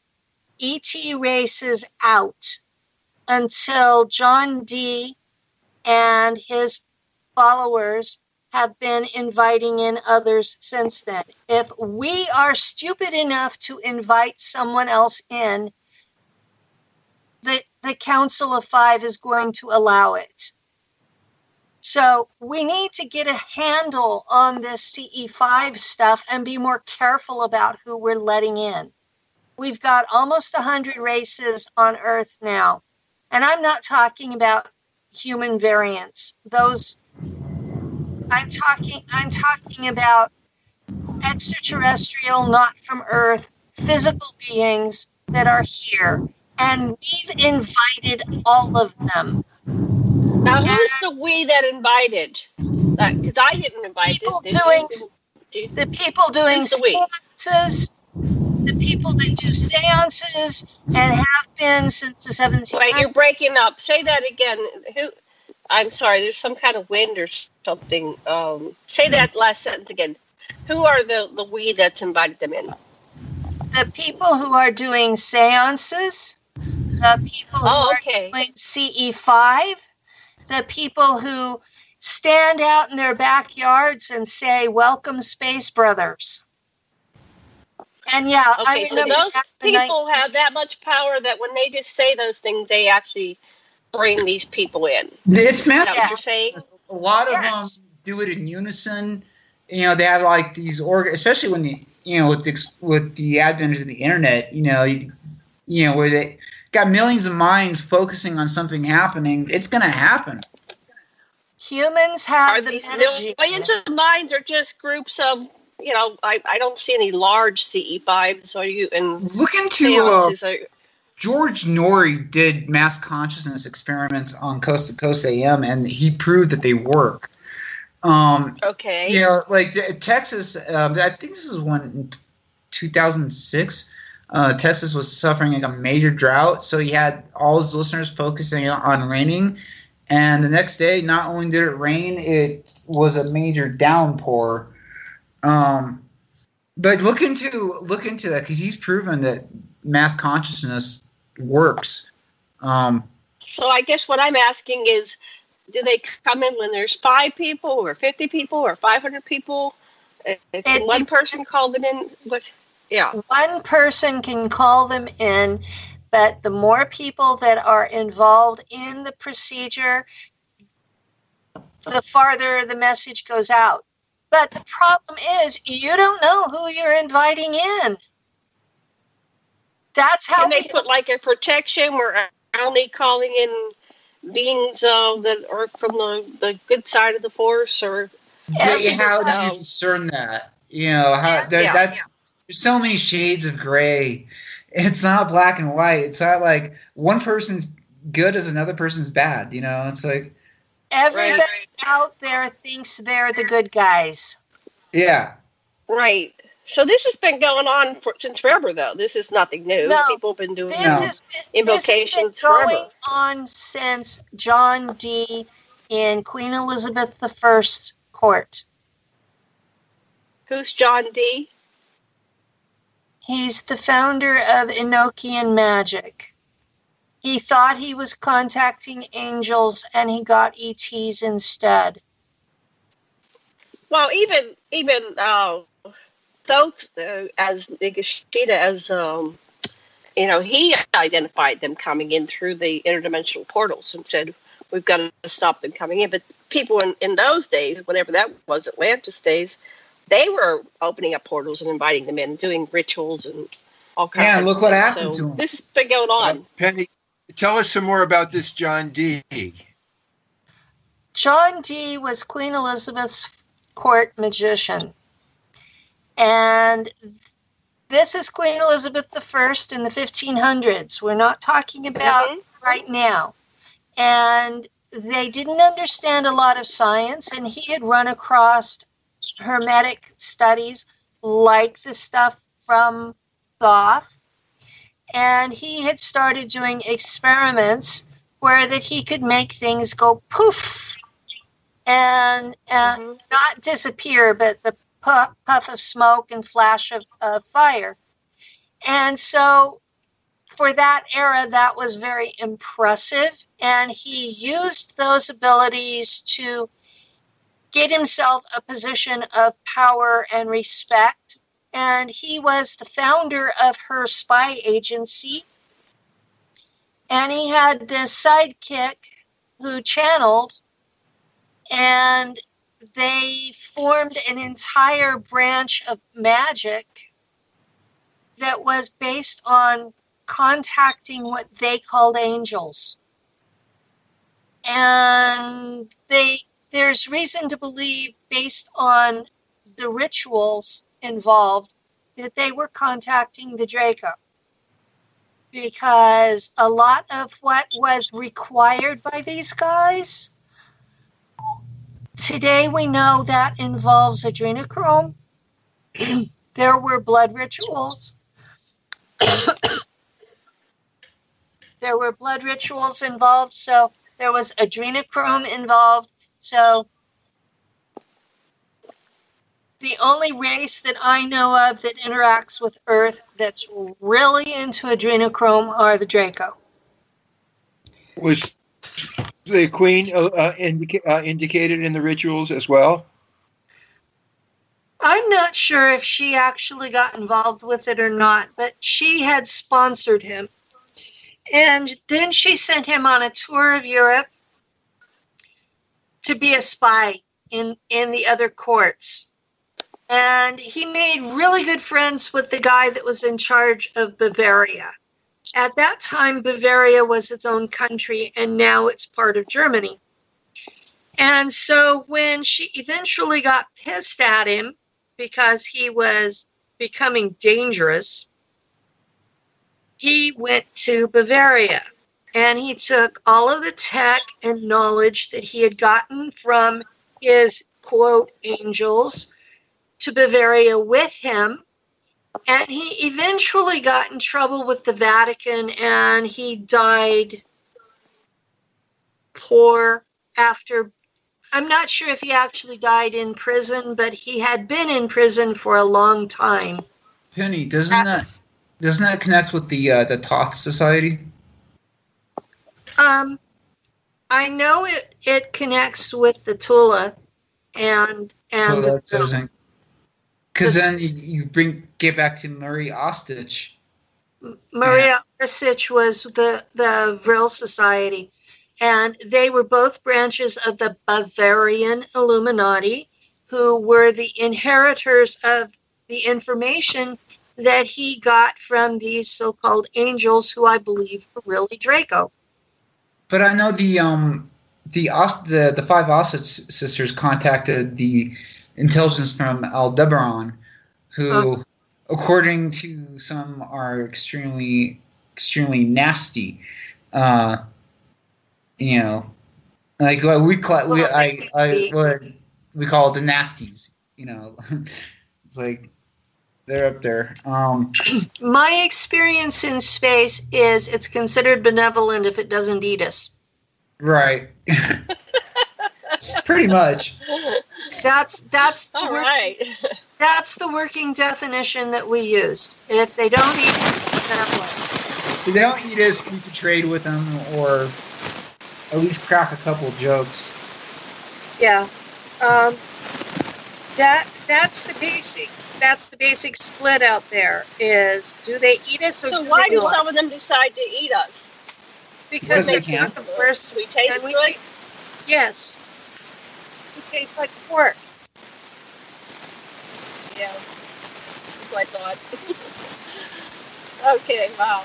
ET races out until John D. and his followers have been inviting in others since then. If we are stupid enough to invite someone else in, the Council of Five is going to allow it. So we need to get a handle on this CE5 stuff and be more careful about who we're letting in. We've got almost 100 races on Earth now. And I'm not talking about human variants. Those I'm talking about extraterrestrial, not from Earth, physical beings that are here. And we've invited all of them. Now, who's the we that invited? Because I didn't invite the people doing seances, the people that do seances and have been since the 1700s. Wait, you're breaking up. Say that again. Who? I'm sorry, there's some kind of wind or something. Say that last sentence again. Who are the we that's invited them in? The people who are doing seances, the people who are doing CE5, the people who stand out in their backyards and say, "Welcome, Space Brothers." And yeah, okay, so those people have that much power that when they just say those things, they actually bring these people in. It's massive. Is that what you're saying? A lot of them do it in unison. You know, they have like these especially when with the advent of the internet. You know, where they got millions of minds focusing on something happening. It's going to happen. Humans have these millions of minds are just groups of. You know, I don't see any large CE5s. Are you? And look into George Norrie did mass consciousness experiments on Coast to Coast AM, and he proved that they work. Okay. You know, like Texas. I think this is one in 2006. Texas was suffering like a major drought, so he had all his listeners focusing on raining. And the next day, not only did it rain, it was a major downpour. But look into that because he's proven that mass consciousness works. So I guess what I'm asking is, do they come in when there's 5 people or 50 people or 500 people? Can one person call them in? One person can call them in, but the more people that are involved in the procedure, the farther the message goes out. But the problem is, you don't know who you're inviting in. That's how. Can they put like a protection where only calling in beings that are from the good side of the force, or how do you discern that? You know, there's so many shades of gray. It's not black and white. It's not like one person's good as another person's bad. You know, it's like. Everybody out there thinks they're the good guys. Yeah. Right. So this has been going on since forever, though. This is nothing new. No, people have been doing invocations forever. This has been going on since John D. in Queen Elizabeth I's court. Who's John D.? He's the founder of Enochian magic. He thought he was contacting angels, and he got ETs instead. Well, even Thoth, as Nigashita, as he identified them coming in through the interdimensional portals and said, we've got to stop them coming in. But people in those days, whatever that was, Atlantis days, they were opening up portals and inviting them in, doing rituals and all kinds of things. Yeah, look what happened to them. This has been going on. Penny, tell us some more about this John Dee. John Dee was Queen Elizabeth's court magician. And this is Queen Elizabeth I in the 1500s. We're not talking about right now. And they didn't understand a lot of science, and he had run across Hermetic studies like the stuff from Thoth. And he had started doing experiments where that he could make things go poof and not disappear, but the puff of smoke and flash of fire. And so for that era, that was very impressive. And he used those abilities to get himself a position of power and respect. And he was the founder of her spy agency. And he had this sidekick who channeled, and they formed an entire branch of magic that was based on contacting what they called angels. And there's reason to believe, based on the rituals involved, that they were contacting the Draco. Because a lot of what was required by these guys, today we know that involves adrenochrome. There were blood rituals. There were blood rituals involved, so there was adrenochrome involved. So the only race that I know of that interacts with Earth that's really into adrenochrome are the Draco. Was the Queen indicated in the rituals as well? I'm not sure if she actually got involved with it or not, but she had sponsored him. And then she sent him on a tour of Europe to be a spy in the other courts. And he made really good friends with the guy that was in charge of Bavaria. At that time, Bavaria was its own country, and now it's part of Germany. And so when she eventually got pissed at him because he was becoming dangerous, he went to Bavaria. And he took all of the tech and knowledge that he had gotten from his, quote, angels to Bavaria with him. And he eventually got in trouble with the Vatican, and he died poor after. I'm not sure if he actually died in prison, but he had been in prison for a long time. Penny, doesn't that connect with the Thoth Society? I know it connects with the Tula and that doesn't. Because then you get back to Marie Ostich. Maria Ostich was the Vril Society, and they were both branches of the Bavarian Illuminati, who were the inheritors of the information that he got from these so-called angels, who I believe were really Draco. But I know the five Ostich sisters contacted the intelligence from Aldebaran, who, according to some, are extremely, extremely nasty. Like what we call we call the nasties. It's like they're up there. My experience in space is it's considered benevolent if it doesn't eat us. Right. Pretty much. That's all right. That's the working definition that we use. If they don't eat us, if they don't eat us, we can trade with them, or at least crack a couple jokes. Yeah. That's the basic. that's the basic split out there, is do they eat us or So do why they do not? some of them decide to eat us? Because they they can. think, of course, We taste and we good? think- yes. We taste like pork. Yeah, that's what I thought. Okay, wow.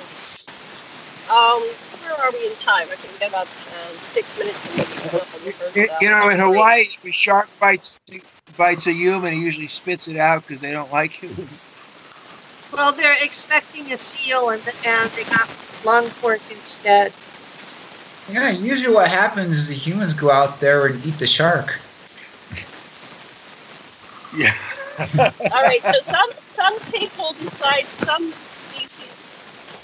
Where are we in time? I think we got about 6 minutes. In Hawaii, if a shark bites a human, he usually spits it out because they don't like humans. Well, they're expecting a seal, and they got lung pork instead. Yeah, usually what happens is the humans go out there and eat the shark. Yeah. All right, so some people decide some species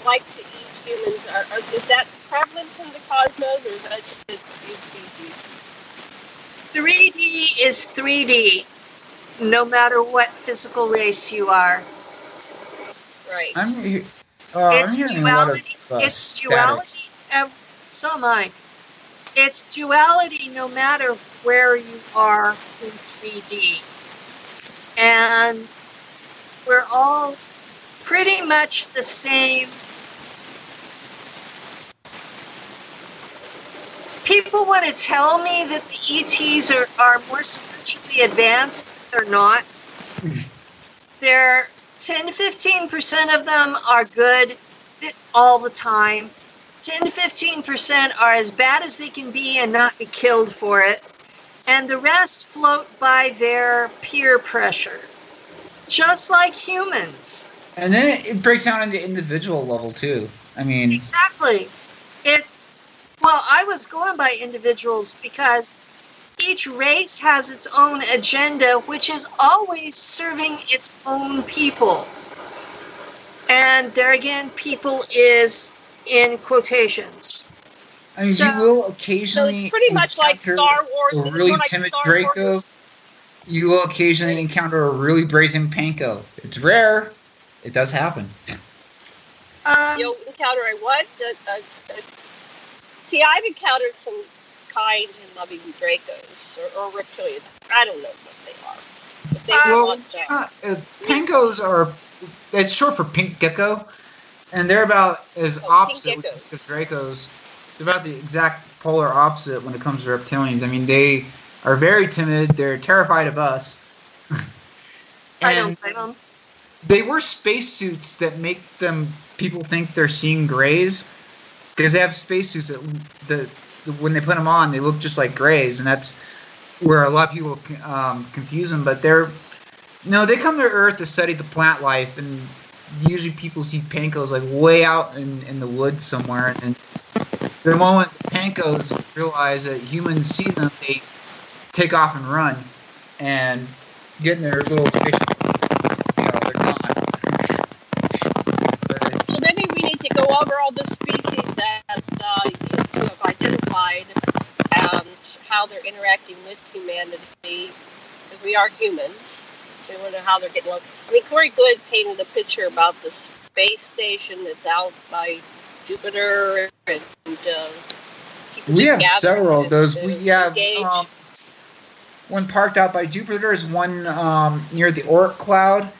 like to eat humans. Is that prevalent in the cosmos, or is that just few species? 3D is 3D, no matter what physical race you are. Right. I'm It's hearing a lot of duality. It's static. duality. So am I. It's duality no matter where you are in 3D. And we're all pretty much the same. People want to tell me that the ETs are more spiritually advanced. They're not. They're 10 to 15% of them are good all the time. 10 to 15% are as bad as they can be and not be killed for it. And the rest float by their peer pressure, just like humans. And then it breaks down into individual level too. I mean, Exactly. Well, I was going by individuals because each race has its own agenda, which is always serving its own people. And there again, people is in quotations. I mean, So- you will So occasionally it's pretty much like encounter Star Wars. a It's really more like timid Star Draco. Wars. You will occasionally encounter a really brazen Panko. It's rare. It does happen. You'll encounter a what? See, I've encountered some kind and loving Dracos or reptilians. I don't know what they are. But they want Pankos are, it's short for pink gecko, and they're about as opposite pink geckos. with Dracos. They're about the exact polar opposite when it comes to reptilians. I mean, they are very timid. They're terrified of us. I don't blame them. They wear spacesuits that make people think they're seeing grays, because they have spacesuits that when they put them on, they look just like grays, and that's where a lot of people confuse them. But they come to Earth to study the plant life, and usually people see Pankos like way out in the woods somewhere, and the moment the Pankos realize that humans see them, they take off and run, and get in their little spaceship. They're gone. So maybe we need to go over all the species that you have identified and how they're interacting with humanity. Because we are humans. So we want to know how they're getting along. I mean, Corey Good painted a picture about the space station that's out by Jupiter and We have several of those. We have engage. one parked out by Jupiter. Is one near the Oort cloud.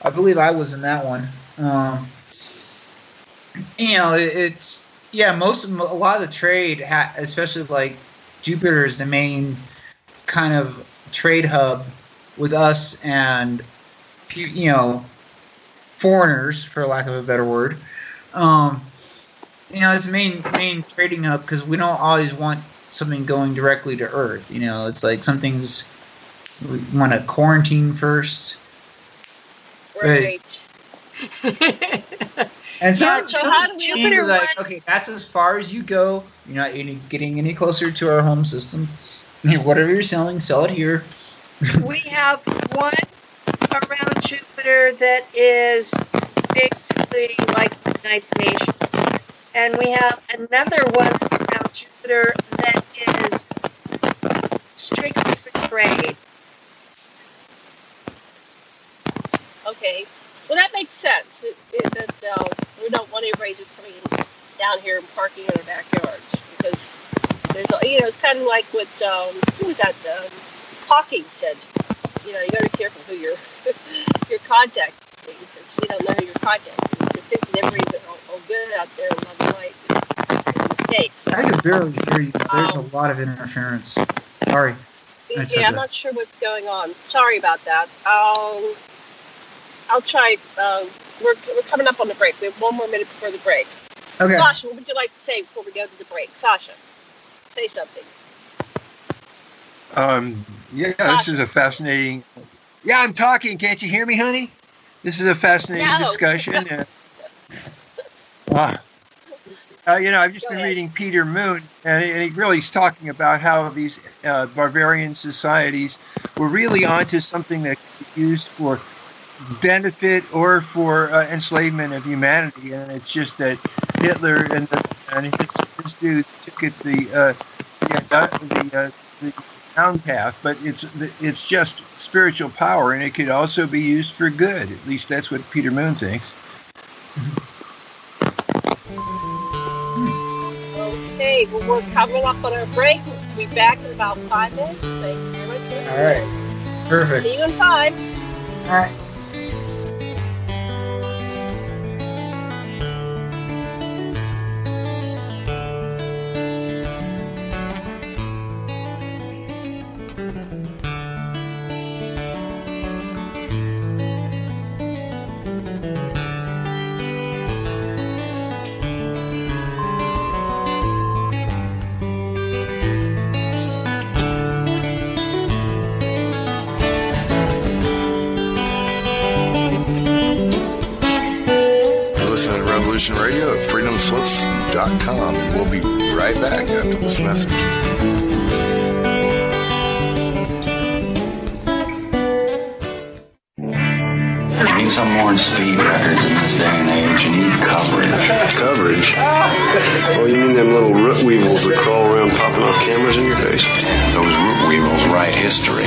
I believe I was in that one. It's a lot of the trade, especially like Jupiter is the main kind of trade hub with us and foreigners, for lack of a better word. It's the main trading hub because we don't always want something going directly to Earth. It's like some things we want to quarantine first. Right. And so how do we Jupiter like, okay, that's as far as you go. You're not getting any closer to our home system. Whatever you're selling, sell it here. We have one around Jupiter that is basically like the United Nations. And we have another one around Jupiter that is strictly for trade. Okay. Well, that makes sense. That we don't want everybody just coming down here and parking in our backyards because there's, it's kind of like what who was that? Hawking said. You got to be careful who you're your contact, please, since we don't know who your contact is. We're thinking everybody's all good out there in love and light and mistakes. I could barely hear you. There's a lot of interference. Sorry. Yeah, I'm not sure what's going on. Sorry about that. I'll try. We're coming up on the break. We have 1 more minute before the break. Okay. Sasha, what would you like to say before we go to the break? Sasha, say something. This is a fascinating. Yeah, I'm talking. Can't you hear me, honey? This is a fascinating discussion. I've just been reading Peter Moon, and he really is talking about how these barbarian societies were really onto something that could be used for benefit or for enslavement of humanity. And it's just that Hitler and his dude took it the down path, but it's just spiritual power, and it could also be used for good. At least that's what Peter Moon thinks. Okay, well, we're coming up on our break. We'll be back in about 5 minutes. Thank you very much. All right. Perfect. See you in 5. All right. Radio at freedomslips.com. We'll be right back after this message. You need some more speed records in this day and age. You need coverage. Coverage? Oh, you mean them little root weevils that crawl around popping off cameras in your face? Those root weevils write history.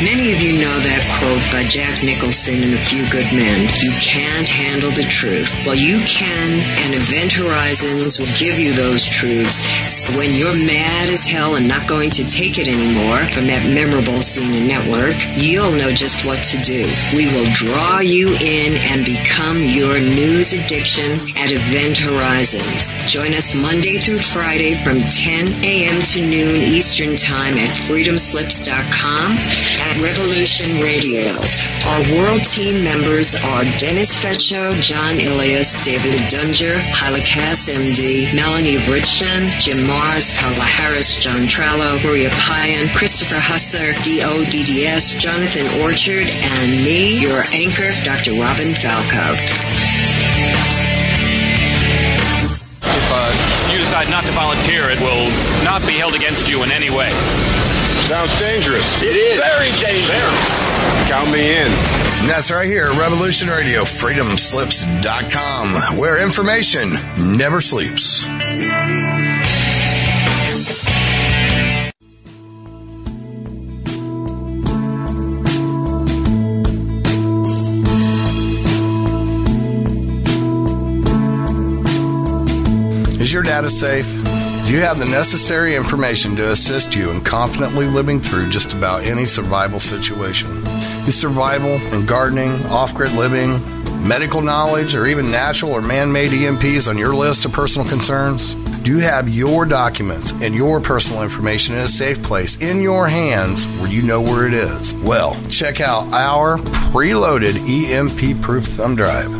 Many of you know that quote by Jack Nicholson in A Few Good Men. You can't handle the truth. Well, you can, and Event Horizons will give you those truths. So when you're mad as hell and not going to take it anymore from that memorable CNN network, you'll know just what to do. We will draw you in and become your news addiction at Event Horizons. Join us Monday through Friday from 10 a.m. to noon Eastern Time at freedomslips.com. At Revolution Radio. Our world team members are Dennis Fetcho, John Ilias, David Dunger, Hyla Cass, MD, Melanie Bridgeton, Jim Mars, Paula Harris, John Trallo, Maria Payan, Christopher Husser, DODDS, Jonathan Orchard, and me, your anchor, Dr. Robin Falco. If you decide not to volunteer, it will not be held against you in any way. Sounds dangerous. It is. Very dangerous. Count me in. And that's right here at Revolution Radio, freedomslips.com, where information never sleeps. Is your data safe? Do you have the necessary information to assist you in confidently living through just about any survival situation? Is survival and gardening, off-grid living, medical knowledge, or even natural or man-made EMPs on your list of personal concerns? Do you have your documents and your personal information in a safe place in your hands where you know where it is? Well, check out our preloaded EMP-proof thumb drive.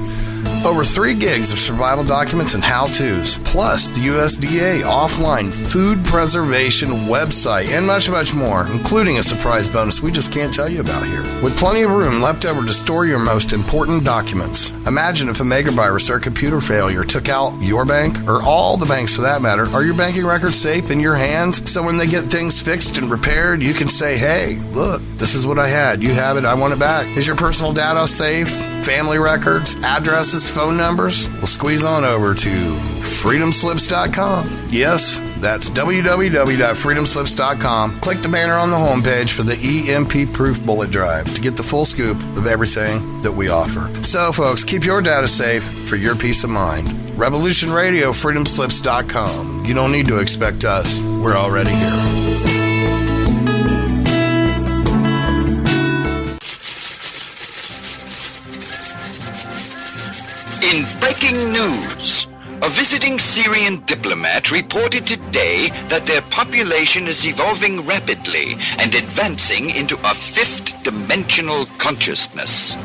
Over 3 gigs of survival documents and how-tos, plus the USDA offline food preservation website, and much, much more, including a surprise bonus we just can't tell you about here. With plenty of room left over to store your most important documents. Imagine if a megavirus or computer failure took out your bank, or all the banks for that matter. Are your banking records safe in your hands? So when they get things fixed and repaired, you can say, hey, look, this is what I had. You have it. I want it back. Is your personal data safe? Family records, addresses, phone numbers? Well, squeeze on over to freedomslips.com. Yes, that's www.freedomslips.com. Click the banner on the homepage for the EMP-proof bullet drive to get the full scoop of everything that we offer. So, folks, keep your data safe for your peace of mind. Revolution Radio, freedomslips.com. You don't need to expect us. We're already here. In breaking news, a visiting Syrian diplomat reported today that their population is evolving rapidly and advancing into a fifth-dimensional consciousness.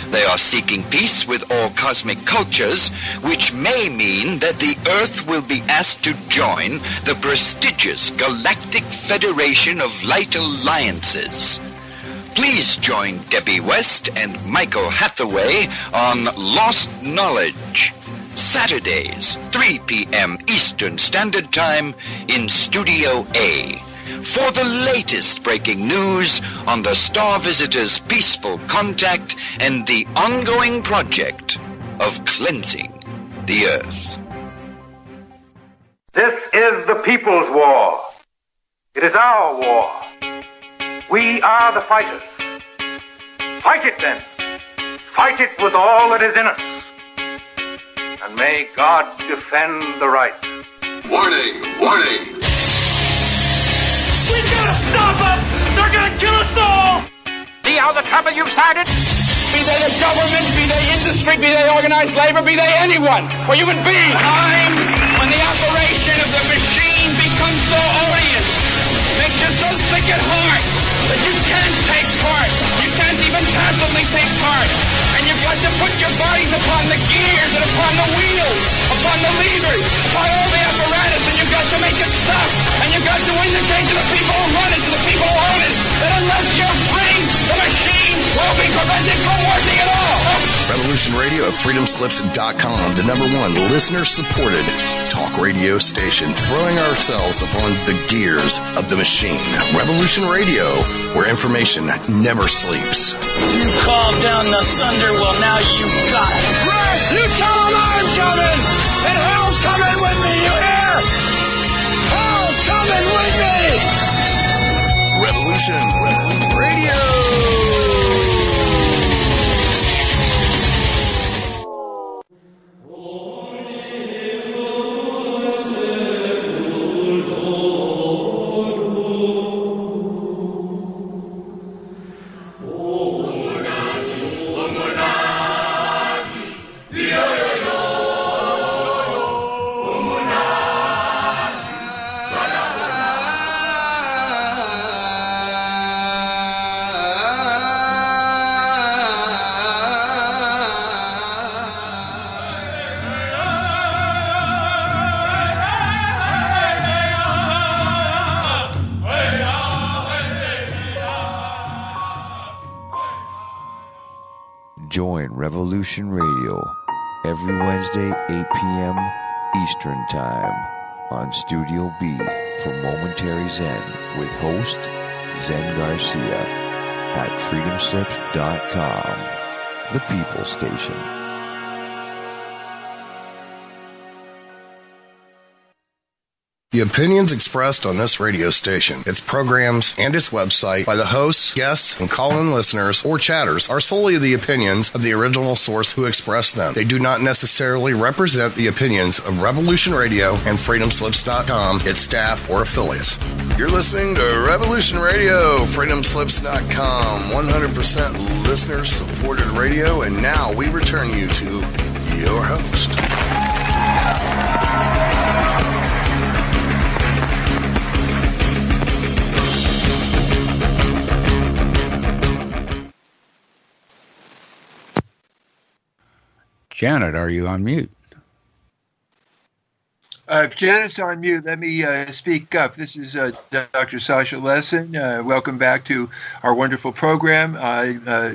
They are seeking peace with all cosmic cultures, which may mean that the Earth will be asked to join the prestigious Galactic Federation of Light Alliances. Please join Debbie West and Michael Hathaway on Lost Knowledge, Saturdays, 3 p.m. Eastern Standard Time in Studio A, for the latest breaking news on the Star Visitors' peaceful contact and the ongoing project of cleansing the Earth. This is the people's war. It is our war. We are the fighters. Fight it then. Fight it with all that is in us. And may God defend the right. Warning! Warning! We gotta stop them! They're gonna kill us all! See how the trouble you've started? Be they the government, be they industry, be they organized labor, be they anyone, or human beings. Time when the operation of the machine becomes so odious, makes you so sick at heart that you can't take part. You can't even passively take part. And you've got to put your bodies upon the gears and upon the wheels, upon the levers, upon all the apparatus, and you've got to make it stop. And you've got to indicate to the people who run it, to the people who own it, that unless you're free, the machine will be prevented from working at all. Revolution Radio at freedomslips.com, the #1 listener-supported talk radio station, throwing ourselves upon the gears of the machine. Revolution Radio, where information never sleeps. You called down the thunder, well now you got it. Right! You tell them I'm coming! And hell's coming with me, you hear? Hell's coming with me! Revolution Radio! Join Revolution Radio every Wednesday, 8 p.m. Eastern Time on Studio B for Momentary Zen with host Zen Garcia at freedomslips.com, the People Station. The opinions expressed on this radio station, its programs, and its website by the hosts, guests, and call-in listeners or chatters are solely the opinions of the original source who expressed them. They do not necessarily represent the opinions of Revolution Radio and freedomslips.com, its staff, or affiliates. You're listening to Revolution Radio, freedomslips.com, 100% listener-supported radio, and now we return you to your host. Janet, are you on mute? If Janet's on mute, let me speak up. This is Dr. Sasha Lessin. Welcome back to our wonderful program.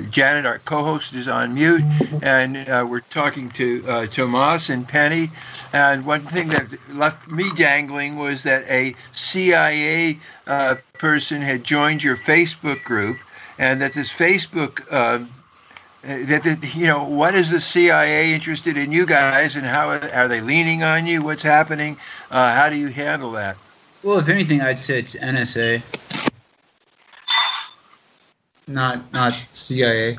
Janet, our co-host, is on mute, and we're talking to Tomas and Penny. And one thing that left me dangling was that a CIA person had joined your Facebook group, and that this Facebook what is the CIA interested in you guys, and how are they leaning on you? What's happening? How do you handle that? Well, if anything, I'd say it's NSA, not CIA.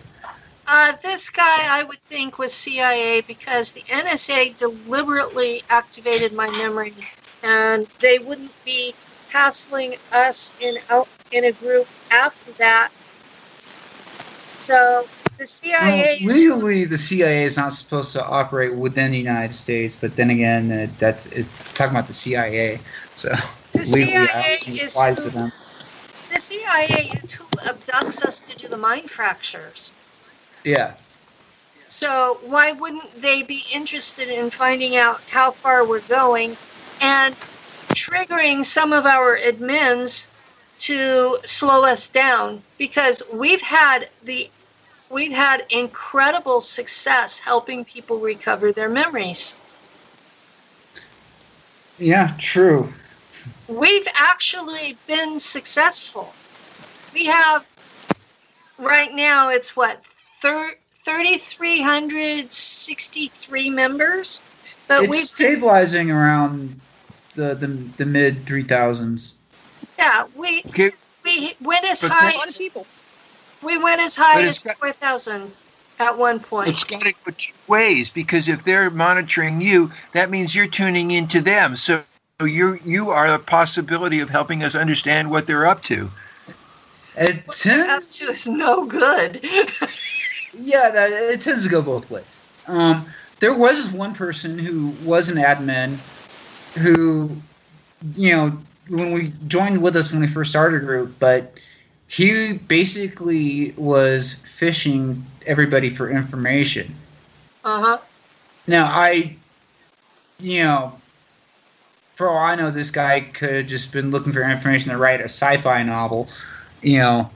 This guy, I would think, was CIA because the NSA deliberately activated my memory, and they wouldn't be hassling us in a group after that. So The CIA legally, the CIA is not supposed to operate within the United States, but then again, that's talking about the CIA. So legally, I don't think it applies to them. The CIA is who abducts us to do the mind fractures. Yeah. So why wouldn't they be interested in finding out how far we're going and triggering some of our admins to slow us down? Because we've had incredible success helping people recover their memories. Yeah, true. We've actually been successful. We have, right now, it's what, 3,363 members? But it's stabilizing around the mid 3,000s. Yeah, we went as high as people. We went as high as 4,000 at one point. It's got to go two ways, because if they're monitoring you, that means you're tuning into them. So you are a possibility of helping us understand what they're up to. It tends to is no good. Yeah, it tends to go both ways. There was one person who was an admin who, when we joined with us when we first started the group, but he basically was fishing everybody for information. Uh-huh. Now, for all I know, this guy could have just been looking for information to write a sci-fi novel, but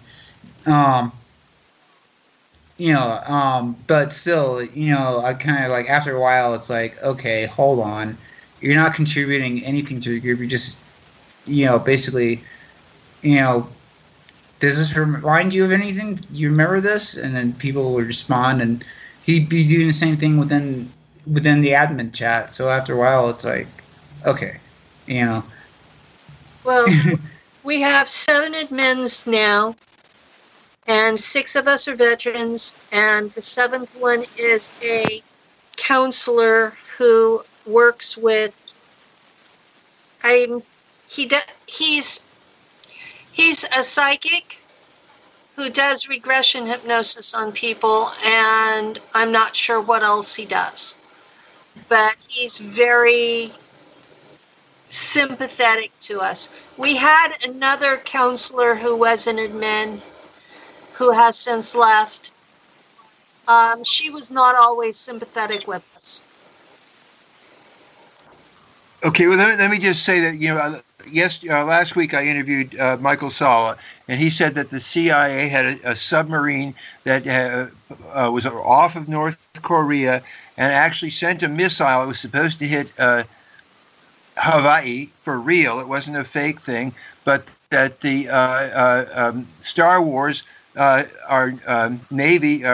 still, I kind of like, after a while, it's like, okay, hold on. You're not contributing anything to the group. You're just, basically, does this remind you of anything? You remember this? And then people would respond, and he'd be doing the same thing within the admin chat. So after a while, it's like, okay, Well, we have 7 admins now, and 6 of us are veterans, and the 7th one is a counselor who works with. He's a psychic who does regression hypnosis on people, and I'm not sure what else he does, but he's very sympathetic to us. We had another counselor who was an admin who has since left. She was not always sympathetic with us. Okay, well, let me just say that, last week I interviewed Michael Sala, and he said that the CIA had a submarine that was off of North Korea and actually sent a missile. It was supposed to hit Hawaii for real. It wasn't a fake thing, but that the Star Wars, our Navy,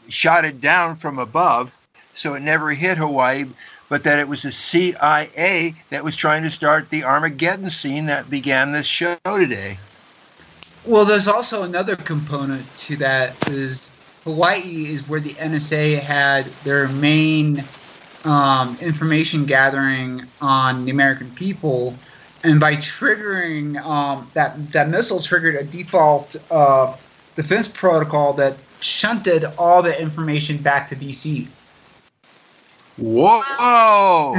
shot it down from above, so it never hit Hawaii, but that it was the CIA that was trying to start the Armageddon scene that began this show today. Well, there's also another component to that, is Hawaii is where the NSA had their main information gathering on the American people, and by triggering that missile triggered a default defense protocol that shunted all the information back to DC. Whoa!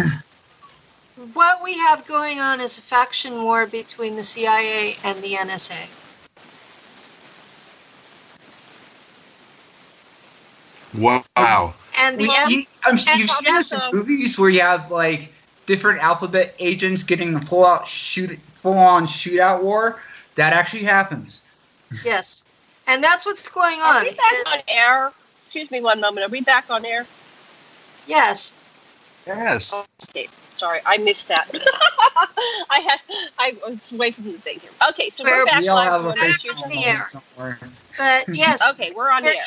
What we have going on is a faction war between the CIA and the NSA. Wow. And you've seen this in movies where you have like different alphabet agents getting a full-on shootout war. That actually happens. Yes. And that's what's going on. Are we back on air? Excuse me one moment. Are we back on air? Yes. Yes. Okay. Sorry, I missed that. I was away from the thing here. Okay, so we're back live on the air. But yes. Okay, we're on air.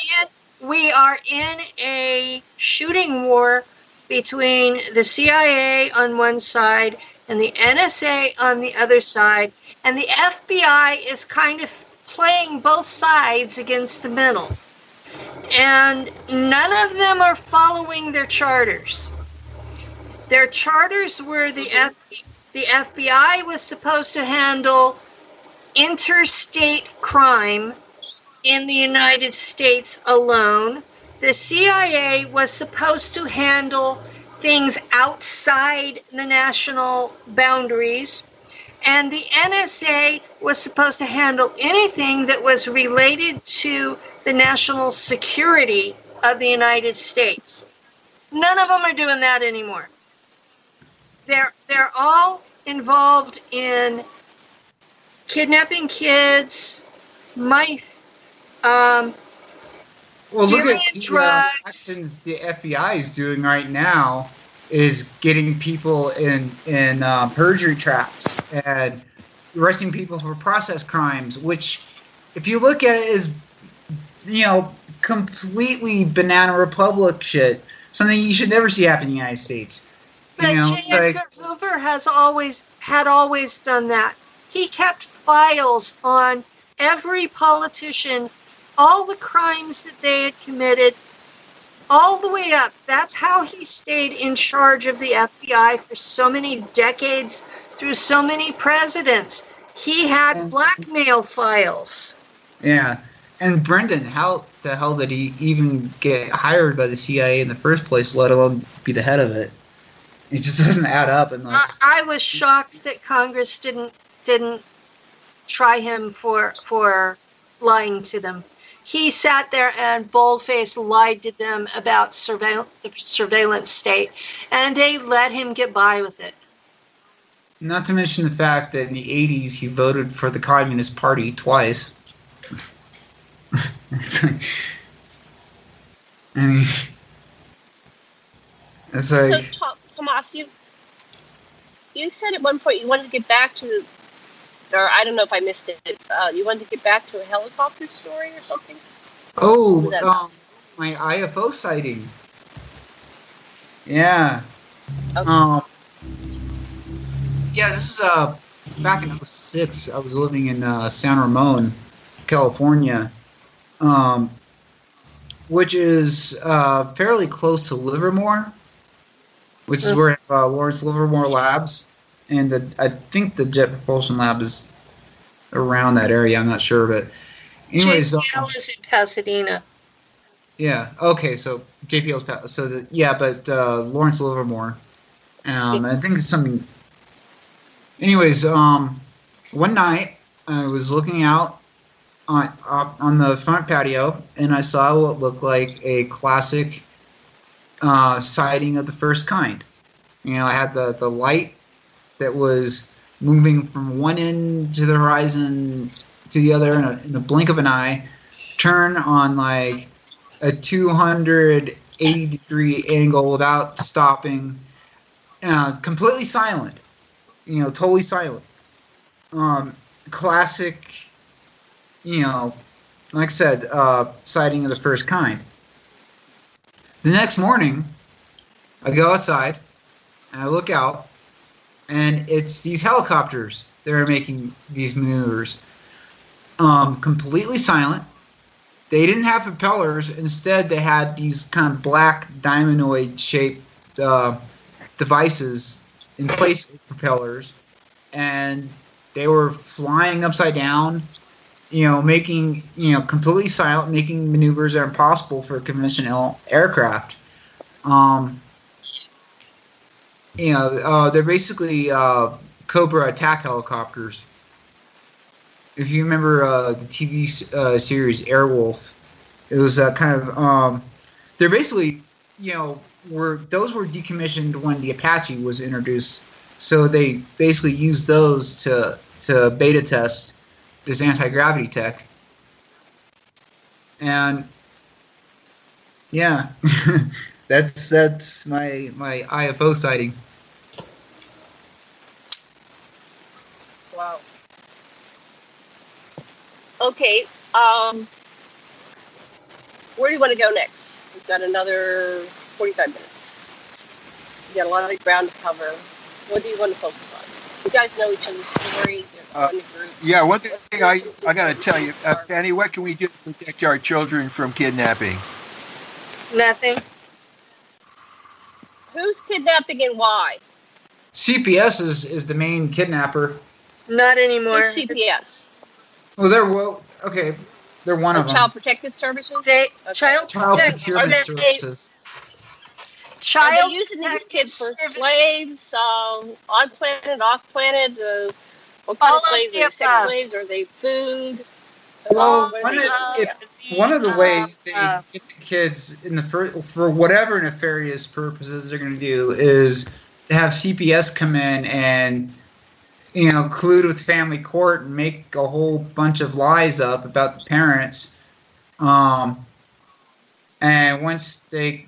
We are in a shooting war between the CIA on one side and the NSA on the other side, and the FBI is kind of playing both sides against the middle. And none of them are following their charters. Their charters were the FBI was supposed to handle interstate crime, in the United States alone. The CIA was supposed to handle things outside the national boundaries, and the NSA was supposed to handle anything that was related to the national security of the United States. None of them are doing that anymore. They're all involved in kidnapping kids, well, look dealing at in drugs. actions the FBI is doing right now is getting people in perjury traps and arresting people for process crimes, which, if you look at it, is, completely banana republic shit. Something you should never see happen in the United States. But J. Edgar Hoover had always done that. He kept files on every politician, all the crimes that they had committed, all the way up. That's how he stayed in charge of the FBI for so many decades, through so many presidents. He had blackmail files. Yeah. And Brendan, how the hell did he even get hired by the CIA in the first place, let alone be the head of it? It just doesn't add up unless... I was shocked that Congress didn't try him for lying to them. He sat there and bold-faced lied to them about the surveillance state, and they let him get by with it. Not to mention the fact that in the 80s he voted for the Communist Party twice. I mean, it's like... So, Tomas, you said at one point you wanted to get back to, or I don't know if I missed it, you wanted to get back to a helicopter story or something? Oh, my IFO sighting. Yeah. Okay. Yeah, this is back in 2006. I was living in San Ramon, California, which is fairly close to Livermore, which is where Lawrence Livermore Labs, and I think the Jet Propulsion Lab is around that area. I'm not sure, but anyways, JPL is in Pasadena. Yeah. Okay. So JPL's but Lawrence Livermore. I think it's something. Anyways, one night I was looking out on the front patio, and I saw what looked like a classic sighting of the first kind. I had the light that was moving from one end to the horizon to the other in a blink of an eye, turn on like a 280-degree angle without stopping, completely silent. Totally silent. Classic, like I said, sighting of the first kind. The next morning, I go outside, and I look out, and it's these helicopters that are making these maneuvers. Completely silent. They didn't have propellers. Instead, they had these kind of black diamondoid-shaped devices in place of propellers, and they were flying upside down, making, completely silent, making maneuvers that are impossible for a conventional aircraft. They're basically Cobra attack helicopters. If you remember the TV series Airwolf, it was kind of they're basically, those were decommissioned when the Apache was introduced, so they basically used those to beta test this anti-gravity tech. And yeah, that's my IFO sighting. Wow. Okay, where do you want to go next? We've got another 45 minutes. We've got a lot of ground to cover. What do you want to focus on? You guys know each other's story. You're in the group. Yeah, one thing I got to tell you, Fanny, what can we do to protect our children from kidnapping? Nothing. Who's kidnapping and why? CPS is the main kidnapper. Not anymore. Who's CPS? Well, They're one of them. Child Protective Services? Child Procurement Services. Are they using these kids for slaves, on planet, off planet? What kind of slaves? Are they sex slaves? Are they food? Well, one of the ways they get the kids for whatever nefarious purposes they're going to do is to have CPS come in and, collude with family court and make a whole bunch of lies up about the parents. And once they,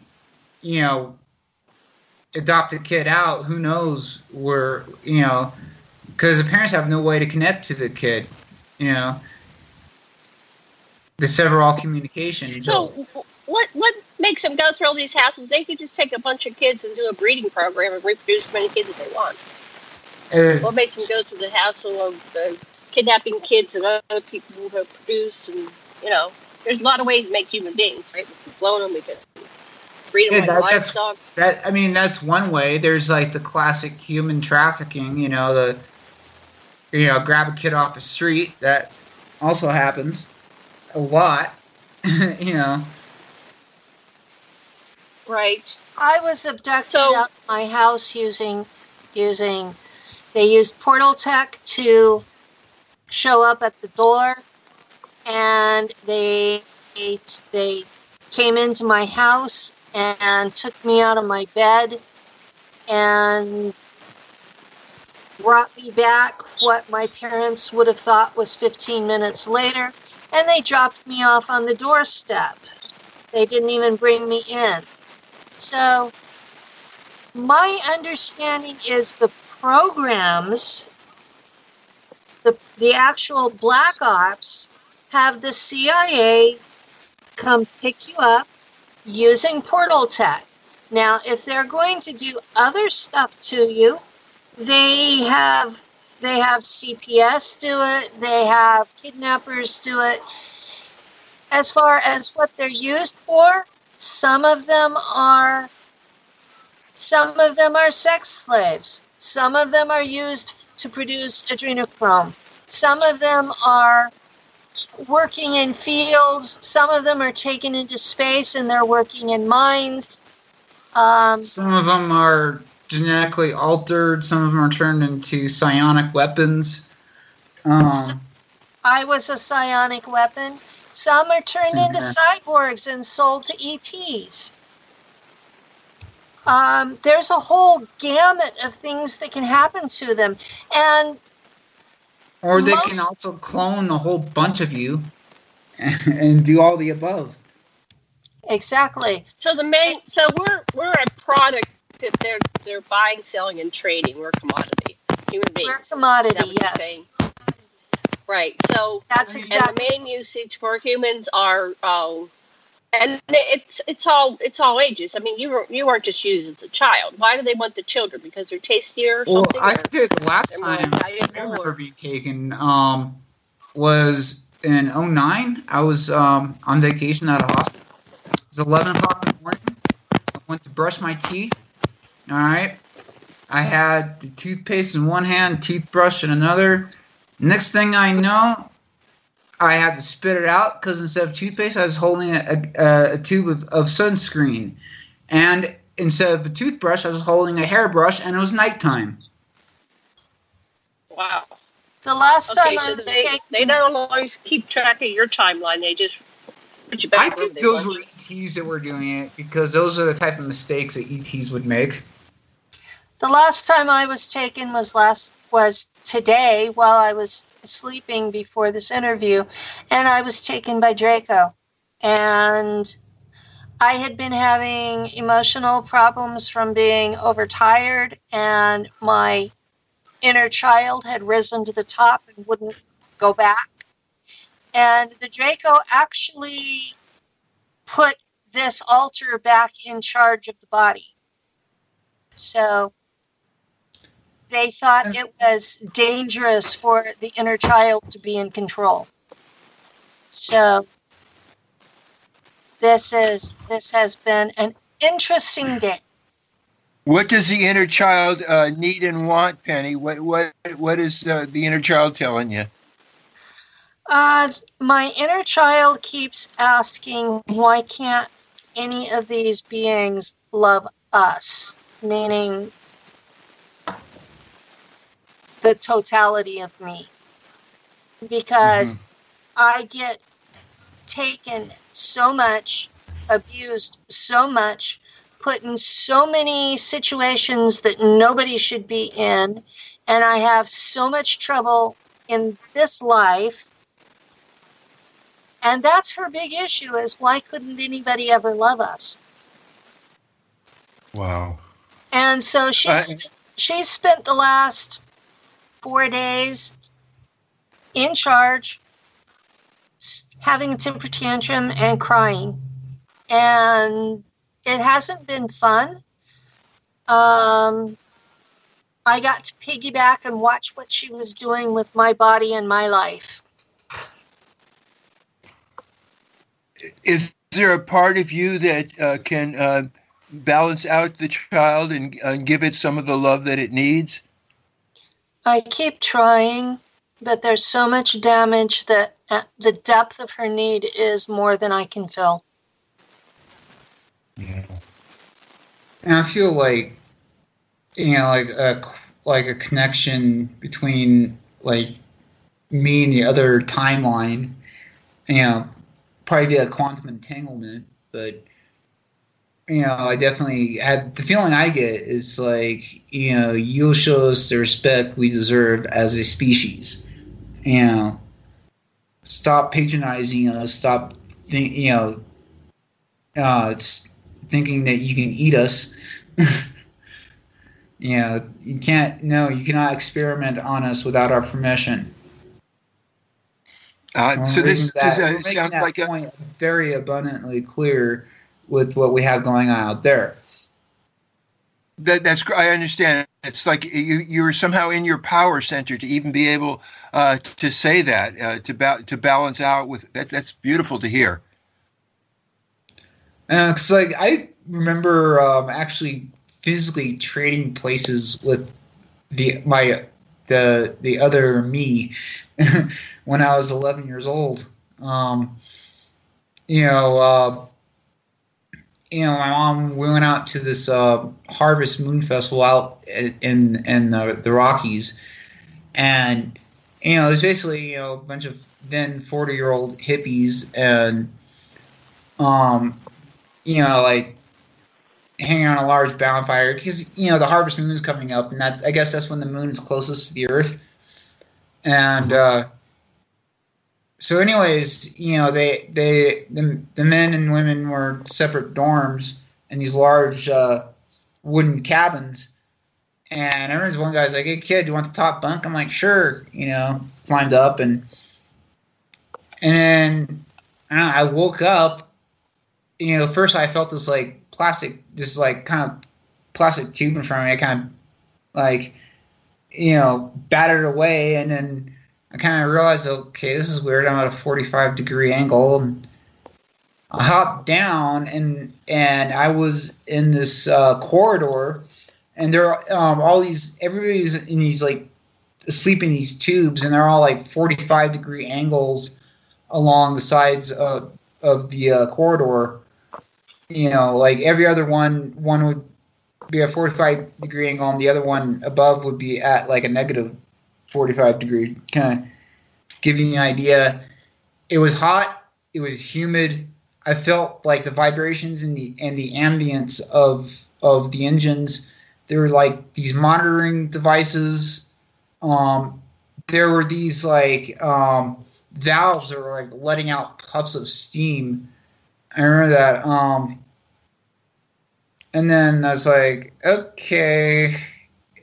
adopt a kid out, who knows where, because the parents have no way to connect to the kid, They sever all communication. So what makes them go through all these hassles? They could just take a bunch of kids and do a breeding program and reproduce as many kids as they want. What makes them go through the hassle of kidnapping kids and other people who have produced? And there's a lot of ways to make human beings, right? We can clone them, we can breed them like livestock. That's one way. There's like the classic human trafficking. Grab a kid off the street. That also happens a lot. Right. I was abducted out of my house using. They used portal tech to show up at the door, and they came into my house and took me out of my bed and brought me back what my parents would have thought was 15 minutes later, and they dropped me off on the doorstep. They didn't even bring me in. So my understanding is the programs, the actual black ops, have the CIA come pick you up using portal tech. Now, if they're going to do other stuff to you, they have CPS do it, they have kidnappers do it. As far as what they're used for, some of them are sex slaves. Some of them are used to produce adrenochrome. Some of them are working in fields. Some of them are taken into space and they're working in mines. Some of them are genetically altered. Some of them are turned into psionic weapons. I was a psionic weapon. Some are turned into cyborgs and sold to ETs. There's a whole gamut of things that can happen to them. Or they can also clone a whole bunch of you and do all the above. Exactly. So we're a product that they're buying, selling, and trading. We're a commodity. Human beings. We're a commodity, yes. Right. So that's exactly. And the main usage for humans are, and it's all ages. I mean, you weren't just used as a child. Why do they want the children? Because they're tastier or something? Well, I think the last time I remember being taken was in 2009. I was on vacation at a hospital. It was 11 o'clock in the morning. I went to brush my teeth. All right. I had the toothpaste in one hand, toothbrush in another. Next thing I know, I had to spit it out because instead of toothpaste, I was holding a tube of sunscreen. And instead of a toothbrush, I was holding a hairbrush, and it was nighttime. Wow. The last time I was taken... They don't always keep track of your timeline. They just put you back. I think those were ETs that were doing it because those are the type of mistakes that ETs would make. The last time I was taken was today while I was sleeping before this interview, and I was taken by Draco. And I had been having emotional problems from being overtired, and my inner child had risen to the top and wouldn't go back. And the Draco actually put this altar back in charge of the body. So they thought it was dangerous for the inner child to be in control. So this has been an interesting day. What does the inner child need and want, Penny? What is the inner child telling you? My inner child keeps asking, why can't any of these beings love us? Meaning the totality of me. Because I get taken so much, abused so much, put in so many situations that nobody should be in, and I have so much trouble in this life. And that's her big issue, is why couldn't anybody ever love us? Wow. And so she's spent the last 4 days in charge, having a temper tantrum and crying. And it hasn't been fun. I got to piggyback and watch what she was doing with my body and my life. Is there a part of you that can balance out the child and give it some of the love that it needs? I keep trying, but there's so much damage that the depth of her need is more than I can fill. Yeah. And I feel like, like a connection between like me and the other timeline, probably be a quantum entanglement, but I definitely had the feeling I get is like, you'll show us the respect we deserve as a species. Stop patronizing us. Stop, thinking that you can eat us. You cannot experiment on us without our permission. So this sounds like a point very abundantly clear with what we have going on out there. That's I understand. It's like you're somehow in your power center to even be able to say that to balance out with that. That's beautiful to hear. It's like I remember actually physically trading places with the other me when I was 11 years old. My mom, we went out to this Harvest Moon Festival out in the Rockies, and it was basically a bunch of then 40-year-old hippies, and like hanging on a large bonfire because the harvest moon is coming up, and I guess that's when the moon is closest to the Earth. And so, anyways, the men and women were separate dorms in these large wooden cabins. And I remember this one guy's like, "Hey kid, do you want the top bunk?" I'm like, "Sure." Climbed up, and then I woke up. First I felt this like plastic, this like kind of plastic tube in front of me. I kind of like, batted away, and then I kind of realized, okay, this is weird. I'm at a 45-degree angle, and I hopped down, and I was in this corridor, and there are everybody's in these like asleep in these tubes, and they're all like 45-degree angles along the sides of the corridor. Like every other one would be a 45-degree angle, and the other one above would be at like a negative 45-degree. Kind of giving you an idea. It was hot. It was humid. I felt like the vibrations and the ambience of the engines. There were like these monitoring devices. There were these like valves that were like letting out puffs of steam. I remember that. And then I was like, okay,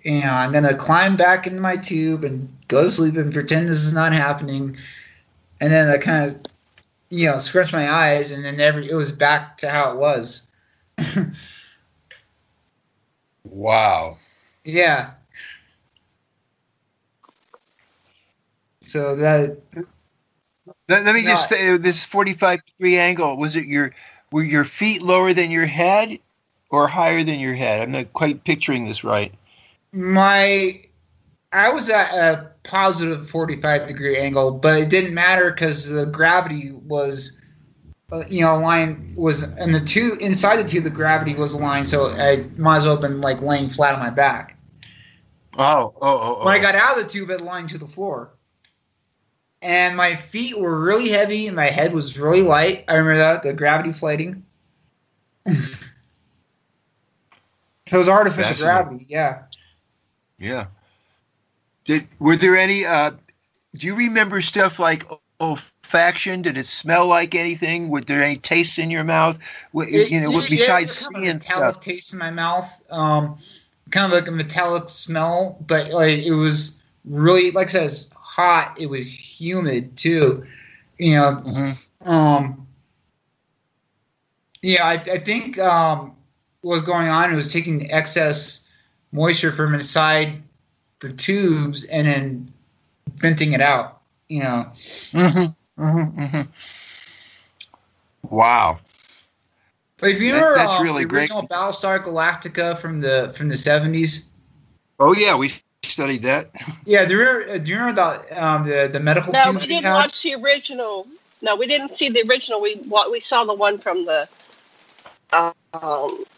I'm going to climb back into my tube and go to sleep and pretend this is not happening. And then I kind of, scrunched my eyes, and then it was back to how it was. Wow. Yeah. So that... Let me just say, this 45-degree angle, were your feet lower than your head or higher than your head? I'm not quite picturing this right. My I was at a positive 45-degree angle, but it didn't matter because the gravity was, line was, and the tube inside the tube, the gravity was aligned, so I might as well have been like laying flat on my back. Oh. When I got out of the tube, it aligned to the floor, and my feet were really heavy, and my head was really light. I remember that, the gravity floating. So it was artificial gravity, yeah. Yeah. Were there any? Do you remember stuff like olfaction? Did it smell like anything? Were there any tastes in your mouth? Besides seeing stuff. Metallic taste in my mouth, kind of like a metallic smell, but like it was really, like I said, it's hot. It was humid too. I think what was going on, it was taking excess moisture from inside the tubes and then venting it out, Wow. But if you remember that's really the original great. Battlestar Galactica from the 70s. Oh yeah, we studied that. Yeah, do you remember the medical tubes? No, we didn't watch the original. No, we didn't see the original. We saw the one from the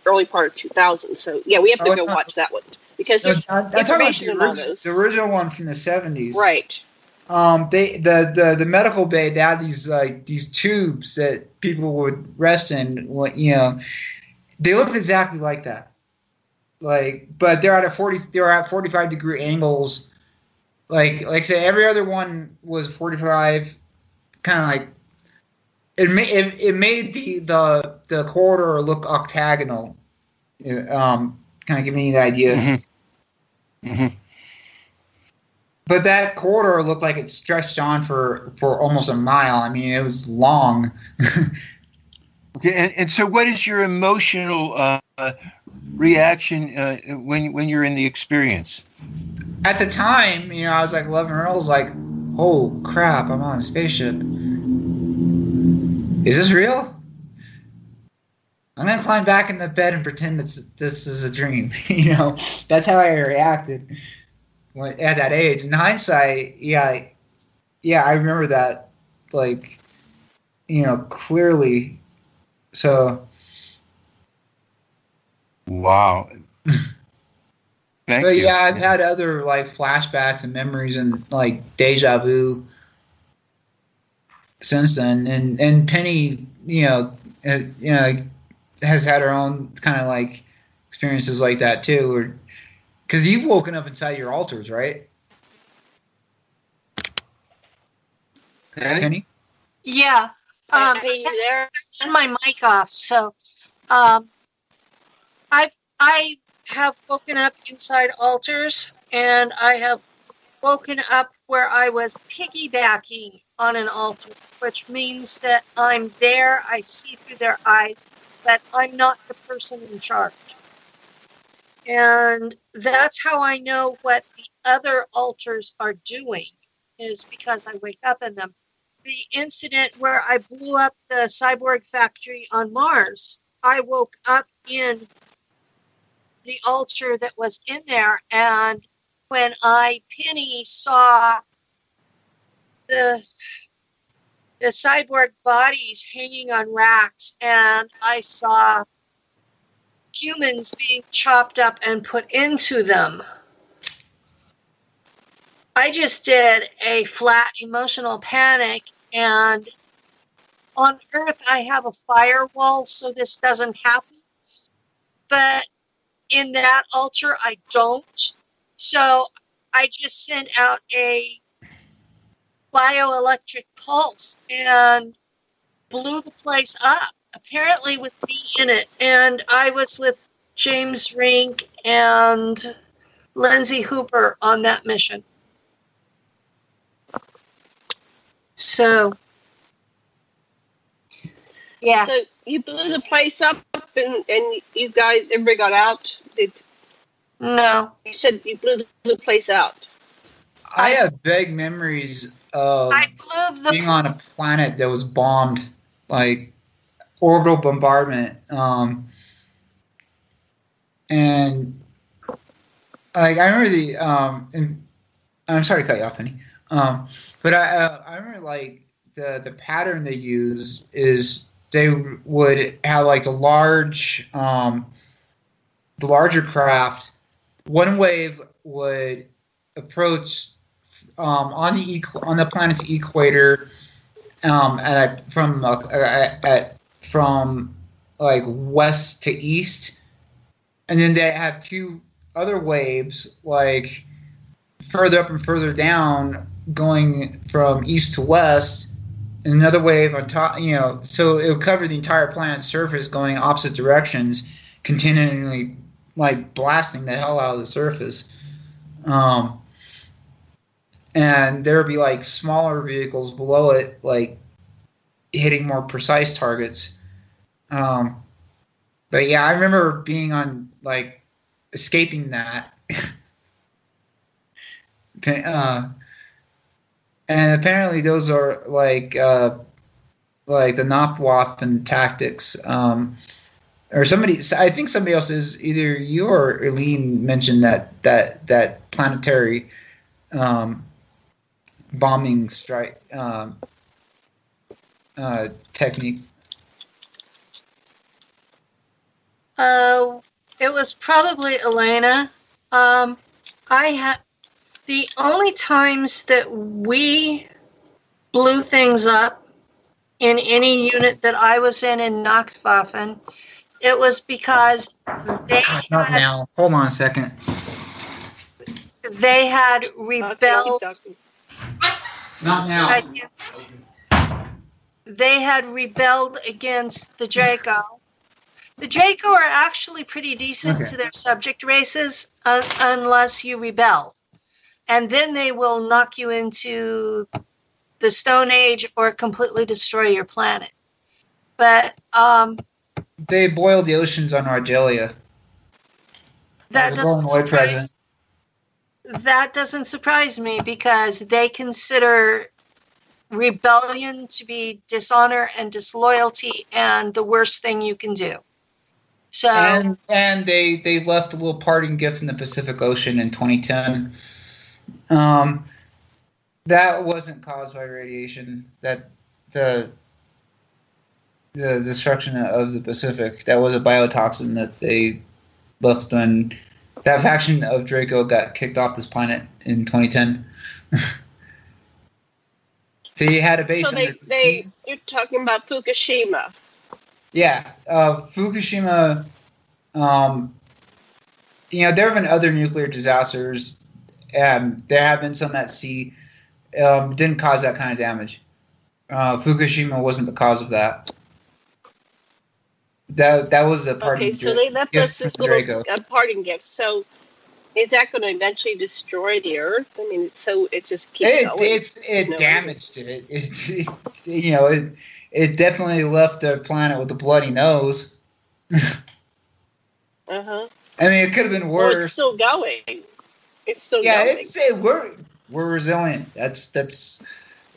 early part of 2000. So yeah, we have to go watch that one because there's information in all those. The original one from the 70s, right? The medical bay, they had these tubes that people would rest in. They looked exactly like that. But they're at 45-degree angles. Like I said, every other one was 45. Kind of like it made the corridor look octagonal. Kind of giving you the idea. Mm-hmm. Mm-hmm. But that corridor looked like it stretched on for almost a mile. I mean, it was long. Okay, and so what is your emotional reaction when you're in the experience? At the time, I was like 11 years old. I was like, oh crap, I'm on a spaceship. Is this real? I'm going to climb back in the bed and pretend this is a dream. That's how I reacted at that age. In hindsight, yeah, I remember that, clearly. So. Wow. Thank you. Yeah, I've had other flashbacks and memories and deja vu since then, and Penny, has had her own kind of experiences like that too, because you've woken up inside your altars, right? Penny? Yeah. There. Turn my mic off. So, I have woken up inside altars, and I have woken up where I was piggybacking on an altar, which means that I'm there, I see through their eyes, but I'm not the person in charge. And that's how I know what the other altars are doing, is because I wake up in them. The incident where I blew up the cyborg factory on Mars, I woke up in the altar that was in there, and when Penny saw the cyborg bodies hanging on racks, and I saw humans being chopped up and put into them, I just did a flat emotional panic. And on Earth, I have a firewall, so this doesn't happen. But in that altar, I don't. So I just sent out a bioelectric pulse and blew the place up, apparently with me in it. And I was with James Rink and Lindsay Hooper on that mission. So, yeah. So you blew the place up, and you guys, everybody got out? No. You said you blew the place out. I have vague memories of being on a planet that was bombed, orbital bombardment. And I remember I'm sorry to cut you off, Penny. But I remember like the pattern they use is they would have like the larger craft. One wave would approach on the planet's equator from like west to east, and then they have two other waves like further up and further down going from east to west, and another wave on top, so it would cover the entire planet's surface going opposite directions, continually like blasting the hell out of the surface. And there would be like smaller vehicles below it, like hitting more precise targets. But yeah, I remember being on like escaping that. And apparently those are like the Nachtwaffen tactics. Or somebody, I think somebody else is either you or Eileen mentioned that planetary bombing strike technique. It was probably Elena. The only times that we blew things up in any unit that I was in Nachtwaffen, it was because they Not now. Hold on a second. They had rebelled. Not now. They had rebelled against the Draco. The Draco are actually pretty decent to their subject races unless you rebel. And then they will knock you into the Stone Age or completely destroy your planet. But they boiled the oceans on Argelia. That doesn't surprise me because they consider rebellion to be dishonor and disloyalty and the worst thing you can do. So and they left a little parting gift in the Pacific Ocean in 2010. That wasn't caused by radiation. That the destruction of the Pacific, that was a biotoxin that they left on. That faction of Draco got kicked off this planet in 2010. They had a base. So you're talking about Fukushima. Yeah, Fukushima. There have been other nuclear disasters. There have been some at sea. Didn't cause that kind of damage. Fukushima wasn't the cause of that. That was a parting gift. Okay, so they left us this little parting gift. So is that going to eventually destroy the Earth? I mean, so it just keeps going. It damaged it. It definitely left the planet with a bloody nose. Uh-huh. I mean, it could have been worse. Well, it's still going. It's still going. Yeah, we're resilient. That's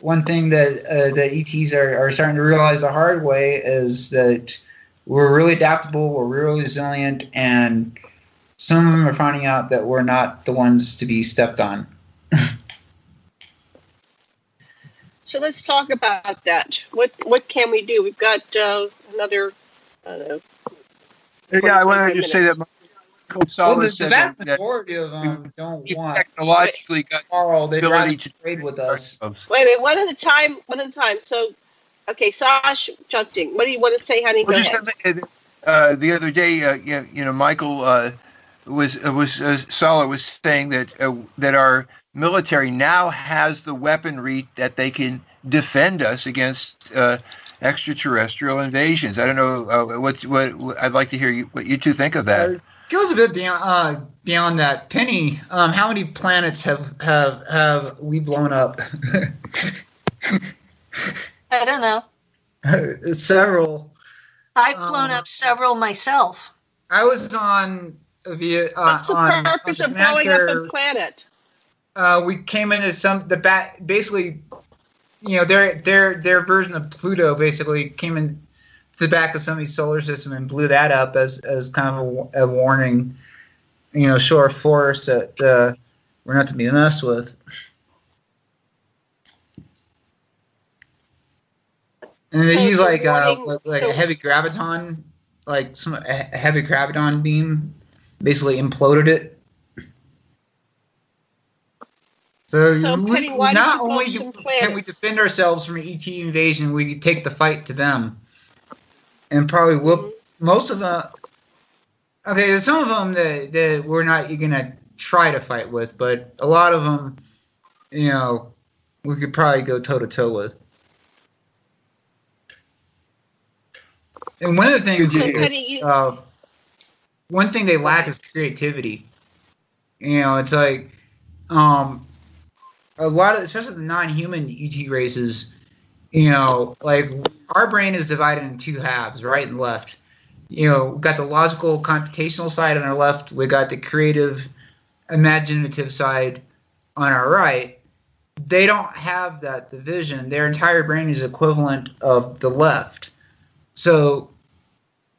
one thing that the ETs are starting to realize the hard way is that we're really adaptable, we're really resilient, and some of them are finding out that we're not the ones to be stepped on. So let's talk about that. What can we do? We've got another, I don't know. Yeah, I want to just say that Coach Solis the vast majority of them don't want technologically got Carl. They'd rather trade with us. Wait a minute, one at a time. So, okay, Sash jumped in. What do you want to say, honey? Go ahead. The other day, Michael Sola was saying that our military now has the weaponry that they can defend us against extraterrestrial invasions. I don't know what I'd like to hear what you two think of that. Goes a bit beyond that. Penny, how many planets have we blown up? I don't know. Several. I've blown up several myself. I was on What's the purpose of blowing up a planet? We came into basically, their version of Pluto basically came in the back of somebody's solar system and blew that up as kind of a warning, show our force that We're not to be messed with. And they use like a heavy graviton, like a heavy graviton beam, basically imploded it. So Penny, why not did you only build some can we planets? defend ourselves from ET invasion, we could take the fight to them, and probably whoop most of them. Okay, there's some of them that we're not gonna try to fight with, but a lot of them, you know, we could probably go toe to toe with. And one of the things, one thing they lack is creativity. You know, it's like a lot of, especially the non-human ET races. You know, like our brain is divided in two halves, right and left. You know, we've got the logical, computational side on our left. We got the creative, imaginative side on our right. They don't have that division. Their entire brain is equivalent of the left. So,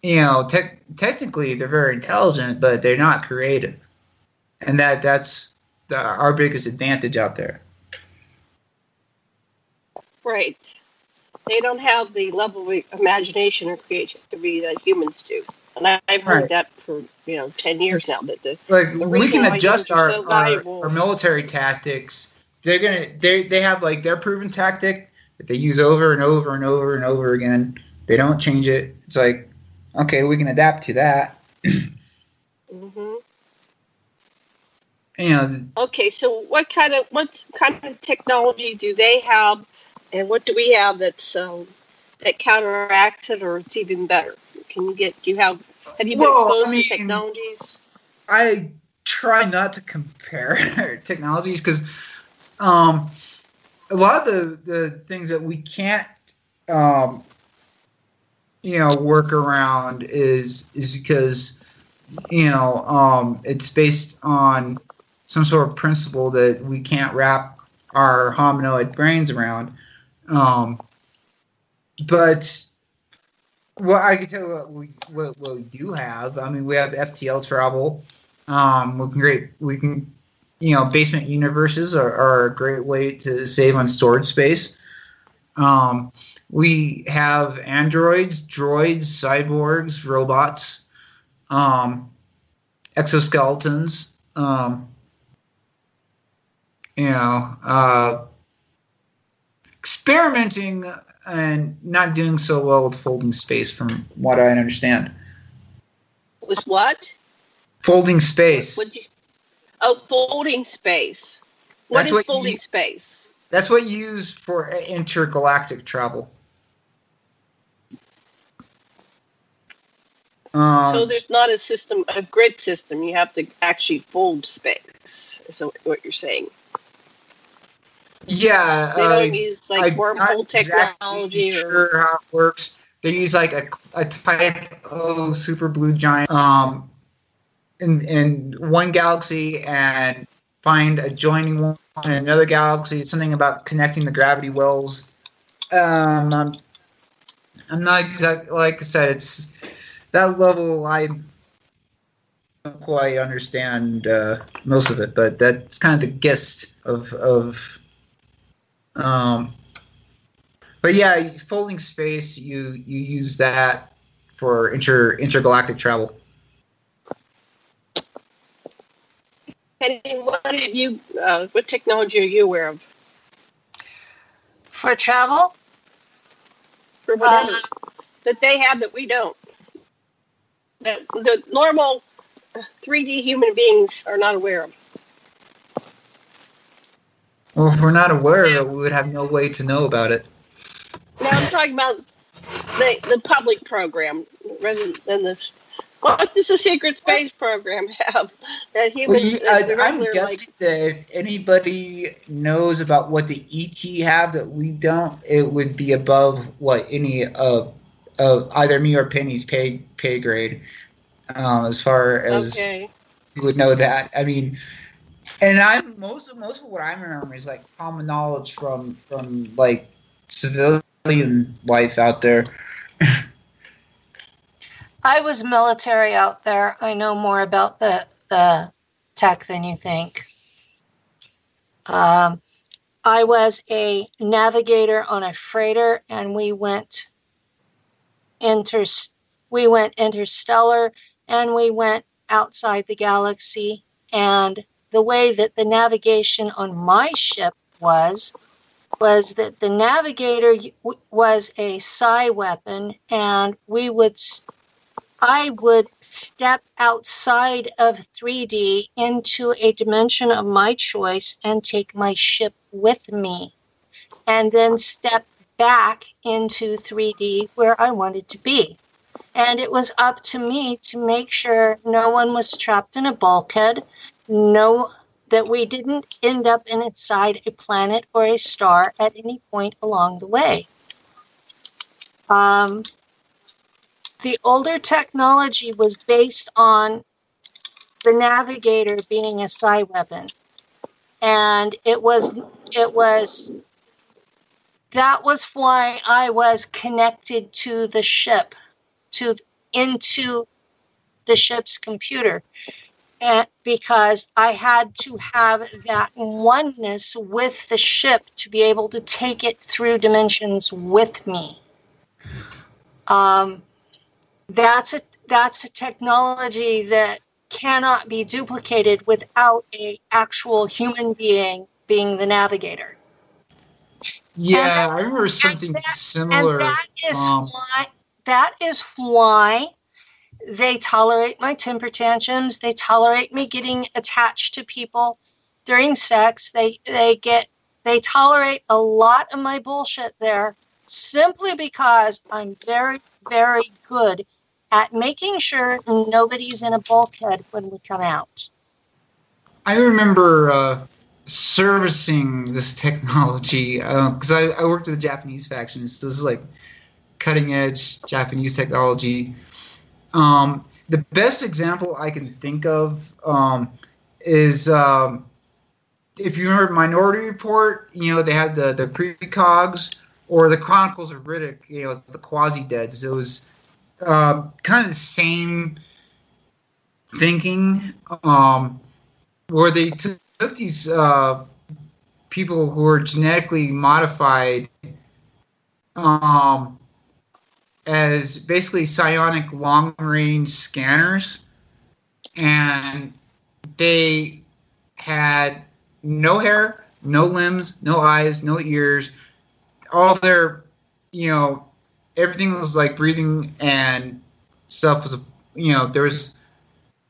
you know, technically they're very intelligent, but they're not creative, and that's our biggest advantage out there. Right. They don't have the level of imagination or creativity that humans do, and I've heard that for 10 years now. That we can adjust our military tactics. They have like their proven tactic that they use over and over and over and over again. They don't change it. It's like, okay, we can adapt to that. Mm-hmm. And okay, so what kind of technology do they have, and what do we have that counteracts it, or it's even better? Have you been exposed to technologies? I try not to compare technologies because a lot of the things that we can't work around is because it's based on some sort of principle that we can't wrap our hominoid brains around. But what I can tell you what we do have. I mean, we have FTL travel. We can basement universes are a great way to save on storage space. We have androids, droids, cyborgs, robots, exoskeletons. Experimenting and not doing so well with folding space, from what I understand. With what? Folding space. Folding space. What is folding space? That's what you use for intergalactic travel. So there's not a grid system. You have to actually fold space. So what you're saying? Yeah. They don't use wormhole technology. Sure how it works. They use like a type O super blue giant in one galaxy and find a joining one in another galaxy. It's something about connecting the gravity wells. I'm not exactly, like I said, it's that level. I don't quite understand most of it, but that's kind of the gist of. But yeah, folding space. You use that for intergalactic travel. And what technology are you aware of? For travel? For whatever that they have that we don't. That the normal 3D human beings are not aware of. Well, if we're not aware of it, we would have no way to know about it. Now I'm talking about the public program rather than this. What does the secret space program have that humans? I'm guessing that if anybody knows about what the ET have that we don't, it would be above what any of either me or Penny's pay grade. As far as you would know that, I mean, and most of what I remember is like common knowledge from like civilian life out there. I was military out there. I know more about the tech than you think. I was a navigator on a freighter, and we went interstellar, and we went outside the galaxy. And the way that the navigation on my ship was that the navigator was a psi weapon, and I would step outside of 3D into a dimension of my choice and take my ship with me, and then step back into 3D where I wanted to be. And it was up to me to make sure no one was trapped in a bulkhead, that we didn't end up inside a planet or a star at any point along the way. The older technology was based on the navigator being a psi weapon. And that was why I was connected to the ship, into the ship's computer. Because I had to have that oneness with the ship to be able to take it through dimensions with me. That's a technology that cannot be duplicated without an actual human being the navigator. Yeah, I remember something similar. And that is why they tolerate my temper tantrums. They tolerate me getting attached to people during sex. They tolerate a lot of my bullshit there, simply because I'm very, very good at making sure nobody's in a bulkhead when we come out. I remember servicing this technology because I worked with the Japanese factions. So this is like cutting edge Japanese technology. The best example I can think of is if you remember Minority Report, they had the precogs, or the Chronicles of Riddick, the quasi-deads. It was kind of the same thinking, where they took these people who were genetically modified as basically psionic long-range scanners, and they had no hair, no limbs, no eyes, no ears. All their, everything was like breathing and stuff was, there was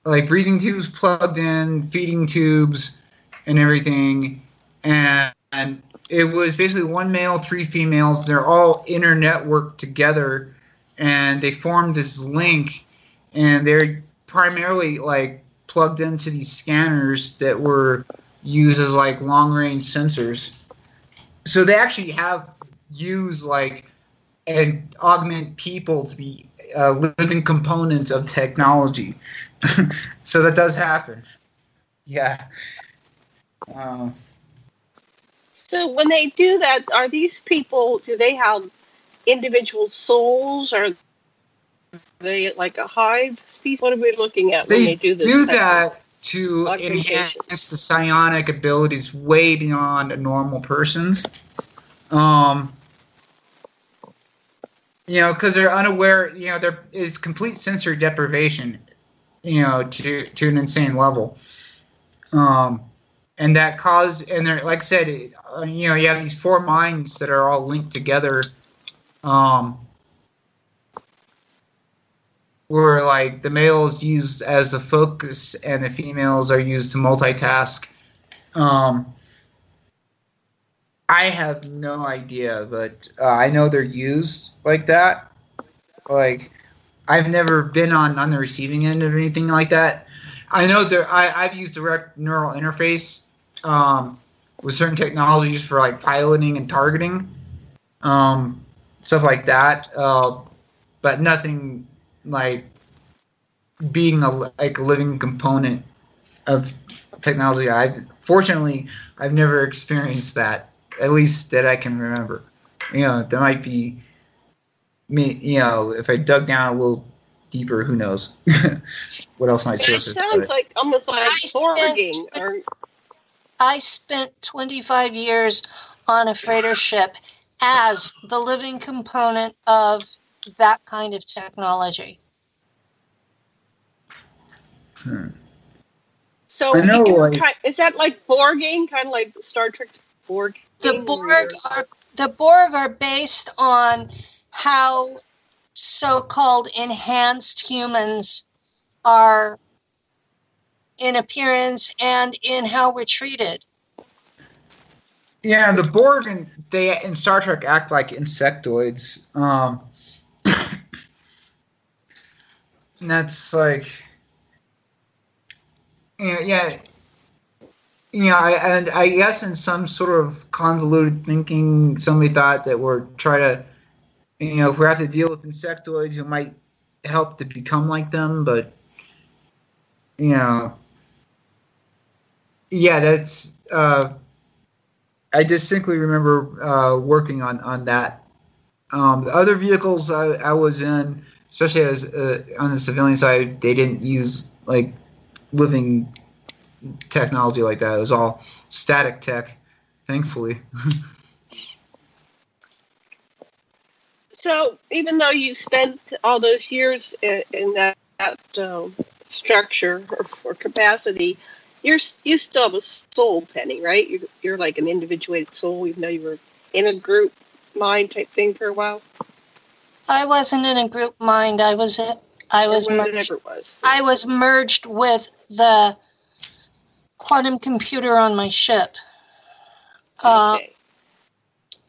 like breathing tubes plugged in, feeding tubes, and everything, and it was basically one male, three females. They're all inter-networked together. And they formed this link, and they're primarily like plugged into these scanners that were used as like long-range sensors. So they actually have used like and augment people to be living components of technology. So that does happen. Yeah. So when they do that, are these people? Do they have individual souls, or are they like a hive species? What are we looking at when they do this? They do that to enhance the psionic abilities way beyond a normal person's. Because they're unaware, there is complete sensory deprivation, to an insane level. And that and they're, like I said, you have these four minds that are all linked together. Where like the male is used as the focus and the females are used to multitask. I have no idea, but I know they're used like that. Like, I've never been on the receiving end of anything like that. I know I've used direct neural interface with certain technologies for like piloting and targeting, stuff like that. But nothing like being a living component of technology. Fortunately, I've never experienced that, at least that I can remember. There might be me. If I dug down a little deeper, who knows what else might surface. It sounds like almost like foraging. I spent 25 years on a freighter ship as the living component of that kind of technology. So I know, is that like Borging, kind of like Star Trek's Borg? The Borg are based on how so-called enhanced humans are in appearance and in how we're treated. Yeah, the Borg in Star Trek act like insectoids. And that's like, yeah. I guess in some sort of convoluted thinking, somebody thought that we're trying to, if we have to deal with insectoids, it might help to become like them. But, yeah, that's. I distinctly remember working on that. The other vehicles I was in, especially as on the civilian side, they didn't use like living technology like that. It was all static tech, thankfully. So even though you spent all those years in that structure or capacity, you still have a soul, Penny, right? You're like an individuated soul, even though you were in a group mind type thing for a while. I wasn't in a group mind. I was merged. I was merged with the quantum computer on my ship. Okay.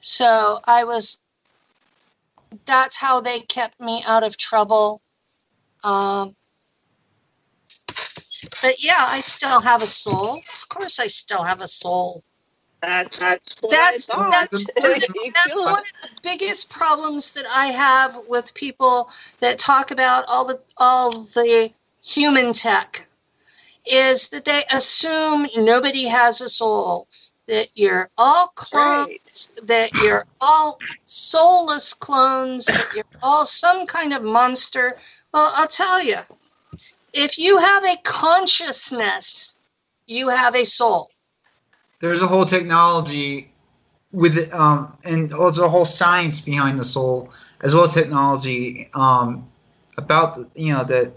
So that's how they kept me out of trouble. But yeah, I still have a soul. Of course I still have a soul. That's one of the biggest problems that I have with people that talk about all the human tech, is that they assume nobody has a soul, that you're all clones, that you're all soulless clones, that you're all some kind of monster. Well, I'll tell you, if you have a consciousness, you have a soul. There's a whole technology with it, and there's a whole science behind the soul, as well as technology about that.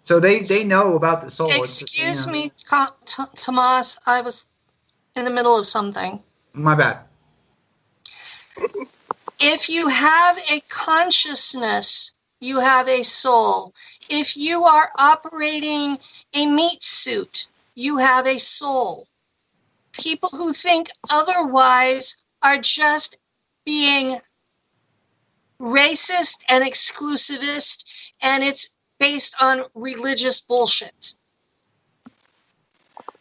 So they know about the soul. Excuse me, Tomas. I was in the middle of something. My bad. If you have a consciousness, you have a soul. If you are operating a meat suit, you have a soul. People who think otherwise are just being racist and exclusivist, and it's based on religious bullshit.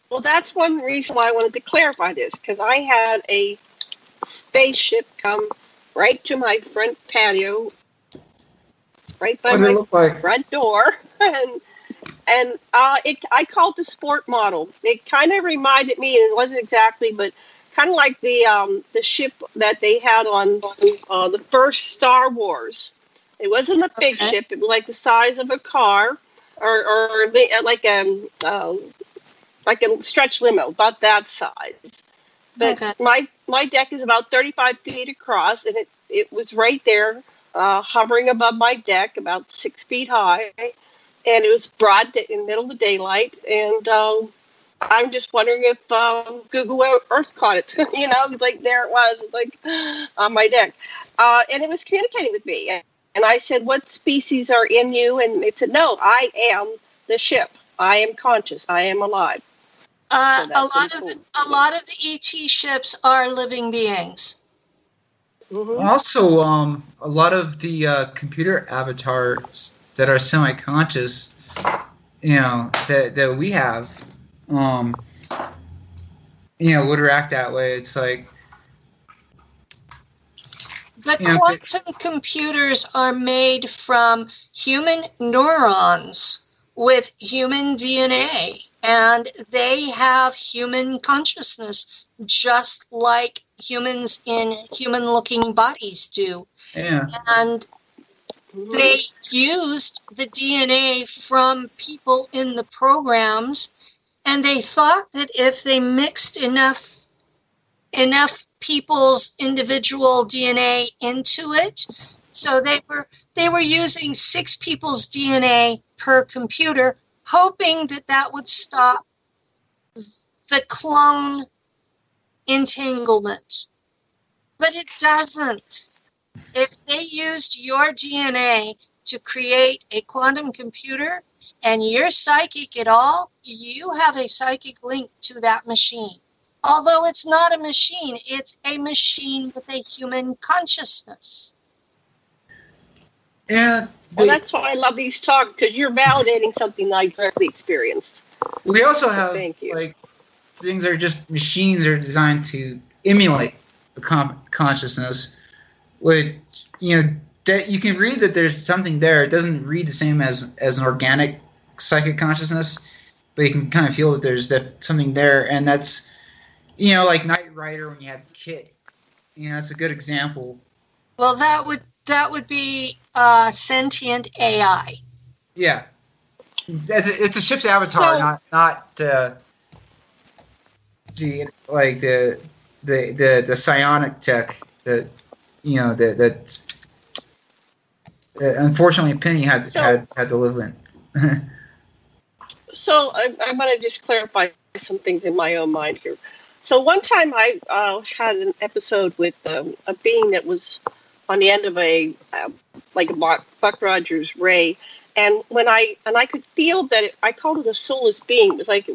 Well, that's one reason why I wanted to clarify this, because I had a spaceship come right to my front patio, right by my front door, and I called the sport model. It kind of reminded me, and it wasn't exactly, but kind of like the ship that they had on the first Star Wars. It wasn't a big ship. It was like the size of a car, or like a stretch limo, about that size. But my deck is about 35 feet across, and it was right there, hovering above my deck, about 6 feet high, and it was broad in the middle of the daylight. And I'm just wondering if Google Earth caught it. Like there it was, like on my deck, and it was communicating with me. And I said, "What species are in you?" And it said, "No, I am the ship. I am conscious. I am alive." A lot of the ET ships are living beings. Mm-hmm. Also, a lot of the computer avatars that are semi-conscious, that we have, would react that way. It's like the quantum computers are made from human neurons with human DNA. And they have human consciousness, just like humans in human-looking bodies do. Yeah. And They used the DNA from people in the programs, and they thought that if they mixed enough people's individual DNA into it, so they were using 6 people's DNA per computer, hoping that that would stop the clone entanglement. But it doesn't. If they used your DNA to create a quantum computer and you're psychic at all, you have a psychic link to that machine. Although it's not a machine, it's a machine with a human consciousness. Yeah. Well, that's why I love these talks, because you're validating something that I directly experienced. We also have, thank you. like, things that are just machines that are designed to emulate the consciousness. Which, that you can read that there's something there. It doesn't read the same as an organic psychic consciousness, but you can kind of feel that there's something there. And that's, like Knight Rider when you have Kit. That's a good example. Well, that would be sentient AI. Yeah, it's a ship's avatar, not the psionic tech that that unfortunately Penny had to live in. So I want to just clarify some things in my own mind here. So one time I had an episode with a being that was on the end of a Buck Rogers ray, and when I could feel that I called it a soulless being. It was like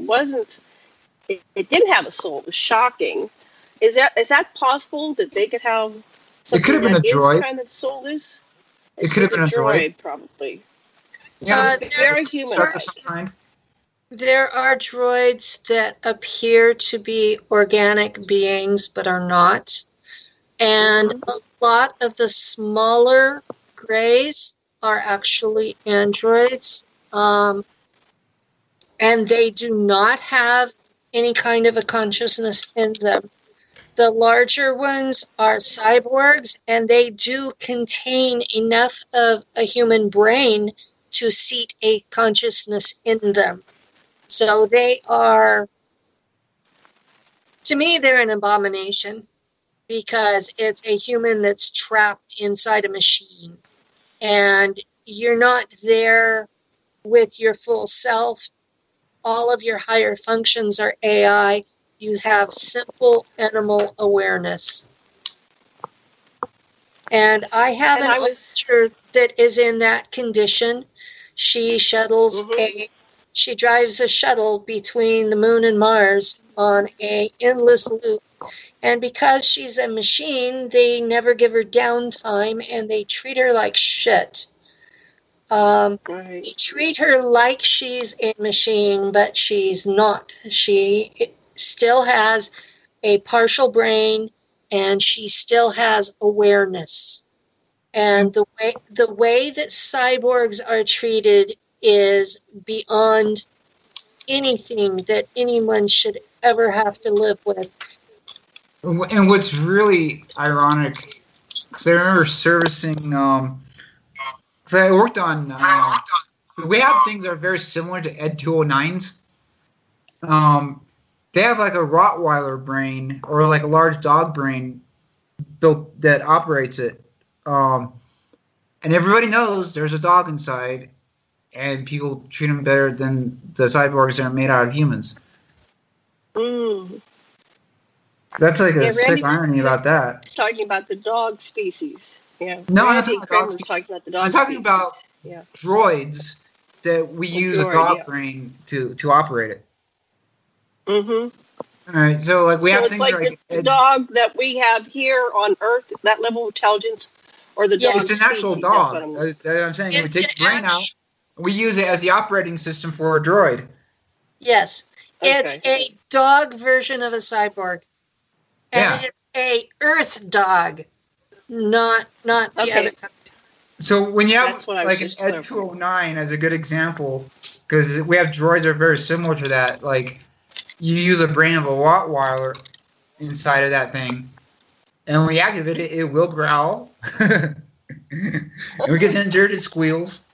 it didn't have a soul. It was shocking. Is that possible that they could have? It could have been a droid. Kind of soulless. It could have been a droid, probably. Yeah, very human. There are droids that appear to be organic beings but are not. And a lot of the smaller grays are actually androids. And they do not have any kind of a consciousness in them. The larger ones are cyborgs, and they do contain enough of a human brain to seat a consciousness in them. So they are, to me, they're an abomination because it's a human that's trapped inside a machine. And you're not there with your full self. All of your higher functions are AI. You have simple animal awareness. And I have an officer that is in that condition. She she drives a shuttle between the moon and Mars on an endless loop. And because she's a machine, they never give her downtime and they treat her like shit. They treat her like she's a machine, but she's not. She still has a partial brain, and she still has awareness. And the way that cyborgs are treated is beyond anything that anyone should ever have to live with. And what's really ironic, because I remember servicing, because I worked on, we have things that are very similar to Ed 209s. They have like a Rottweiler brain or like a large dog brain built that operates it. And everybody knows there's a dog inside, and people treat them better than the cyborgs that are made out of humans. That's like a sick irony about that. Talking about the dog species. Yeah. No, I'm not talking about the dog species. I'm talking about droids that we use a dog brain to operate it. All right, so like we have things like the dog that we have here on Earth, that level of intelligence, or the dog. It's an actual dog. I'm saying we take the brain out, we use it as the operating system for a droid. Yes, it's a dog version of a cyborg, and it's a Earth dog, not the other. So when you have like an Ed 209 as a good example, because we have droids that are very similar to that, like. You use a brain of a Rottweiler inside of that thing, and when you activate it, it will growl. Who gets injured, it squeals.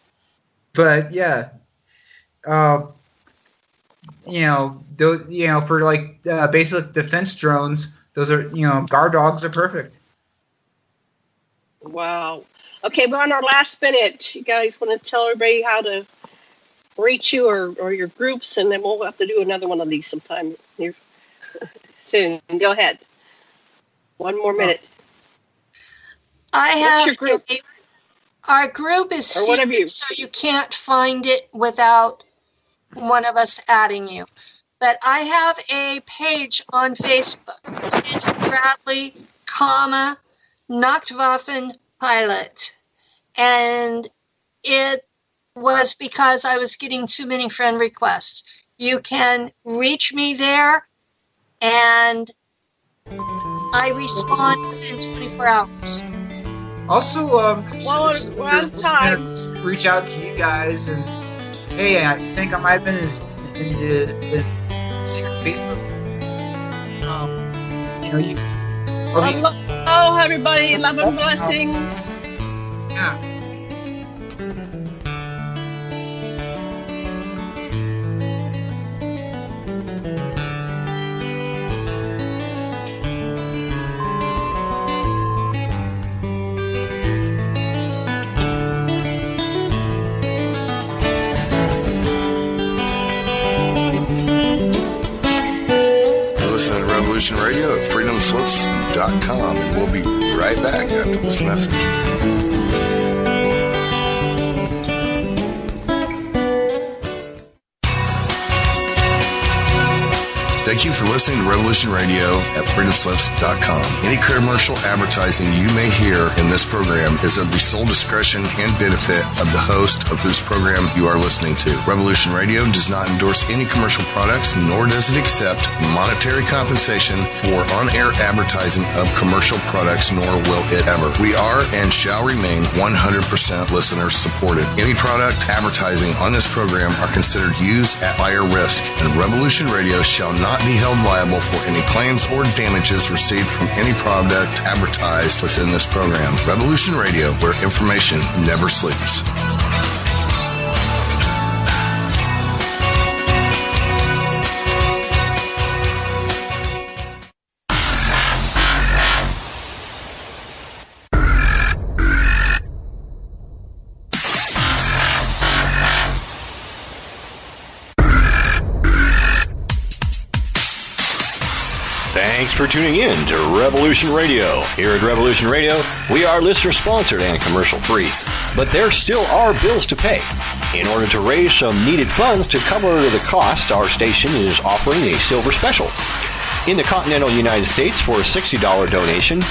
But yeah, for like basic defense drones, those are guard dogs are perfect. Wow. Okay, we're on our last minute. You guys want to tell everybody how to reach you or your groups, and then we'll have to do another one of these sometime soon. Go ahead. 1 more minute. I have your group? Our group is secret, so you can't find it without one of us adding you. But I have a page on Facebook, Bradley, Nachtwaffen Pilot, and it was because I was getting too many friend requests. You can reach me there, and I respond within 24 hours. Also, we're out of time. Reach out to you guys, and hey, I think I might have been in the secret Facebook. Hello, everybody. Love and blessings. Yeah. Revolution Radio at freedomslips.com, and we'll be right back after this message. Thank you for listening to Revolution Radio at freedomslips.com. Any commercial advertising you may hear in this program is of the sole discretion and benefit of the host of whose program you are listening to. Revolution Radio does not endorse any commercial products, nor does it accept monetary compensation for on-air advertising of commercial products, nor will it ever. We are and shall remain 100% listener supported. Any product advertising on this program are considered used at higher risk, and Revolution Radio shall not be held liable for any claims or damages received from any product advertised within this program. Revolution Radio, where information never sleeps. Thanks for tuning in to Revolution Radio. Here at Revolution Radio, we are listener-sponsored and commercial-free, but there still are bills to pay. In order to raise some needed funds to cover the cost, our station is offering a silver special. In the continental United States for a $60 donation,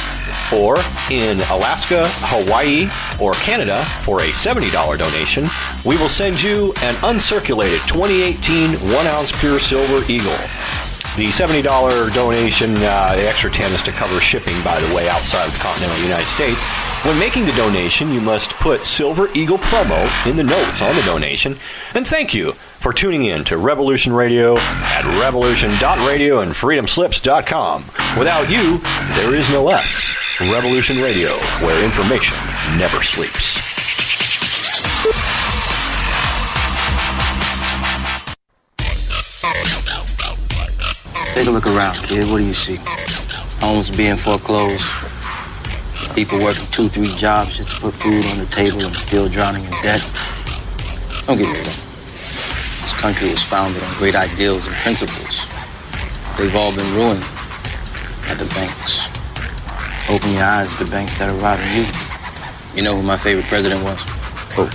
or in Alaska, Hawaii, or Canada for a $70 donation, we will send you an uncirculated 2018 1-ounce pure silver Eagle. The $70 donation, the extra 10 is to cover shipping, by the way, outside of the continental United States. When making the donation, you must put Silver Eagle promo in the notes on the donation. And thank you for tuning in to Revolution Radio at revolution.radio and freedomslips.com. Without you, there is no us. Revolution Radio, where information never sleeps. Take a look around, kid. What do you see? Homes being foreclosed. People working 2-3 jobs just to put food on the table and still drowning in debt. Don't get me wrong. This country was founded on great ideals and principles. They've all been ruined by the banks. Open your eyes to banks that are robbing you. You know who my favorite president was? Who?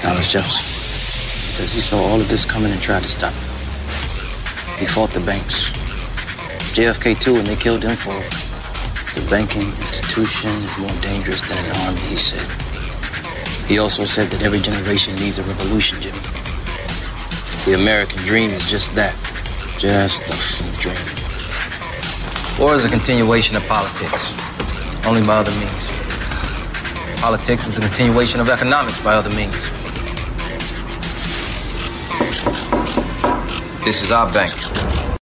Thomas Jefferson. Because he saw all of this coming and tried to stop it. He fought the banks. JFK too, and they killed him for it. The banking institution is more dangerous than an army, he said. He also said that every generation needs a revolution, Jimmy. The American dream is just that. Just a dream. War is a continuation of politics, only by other means. Politics is a continuation of economics by other means. This is our bank.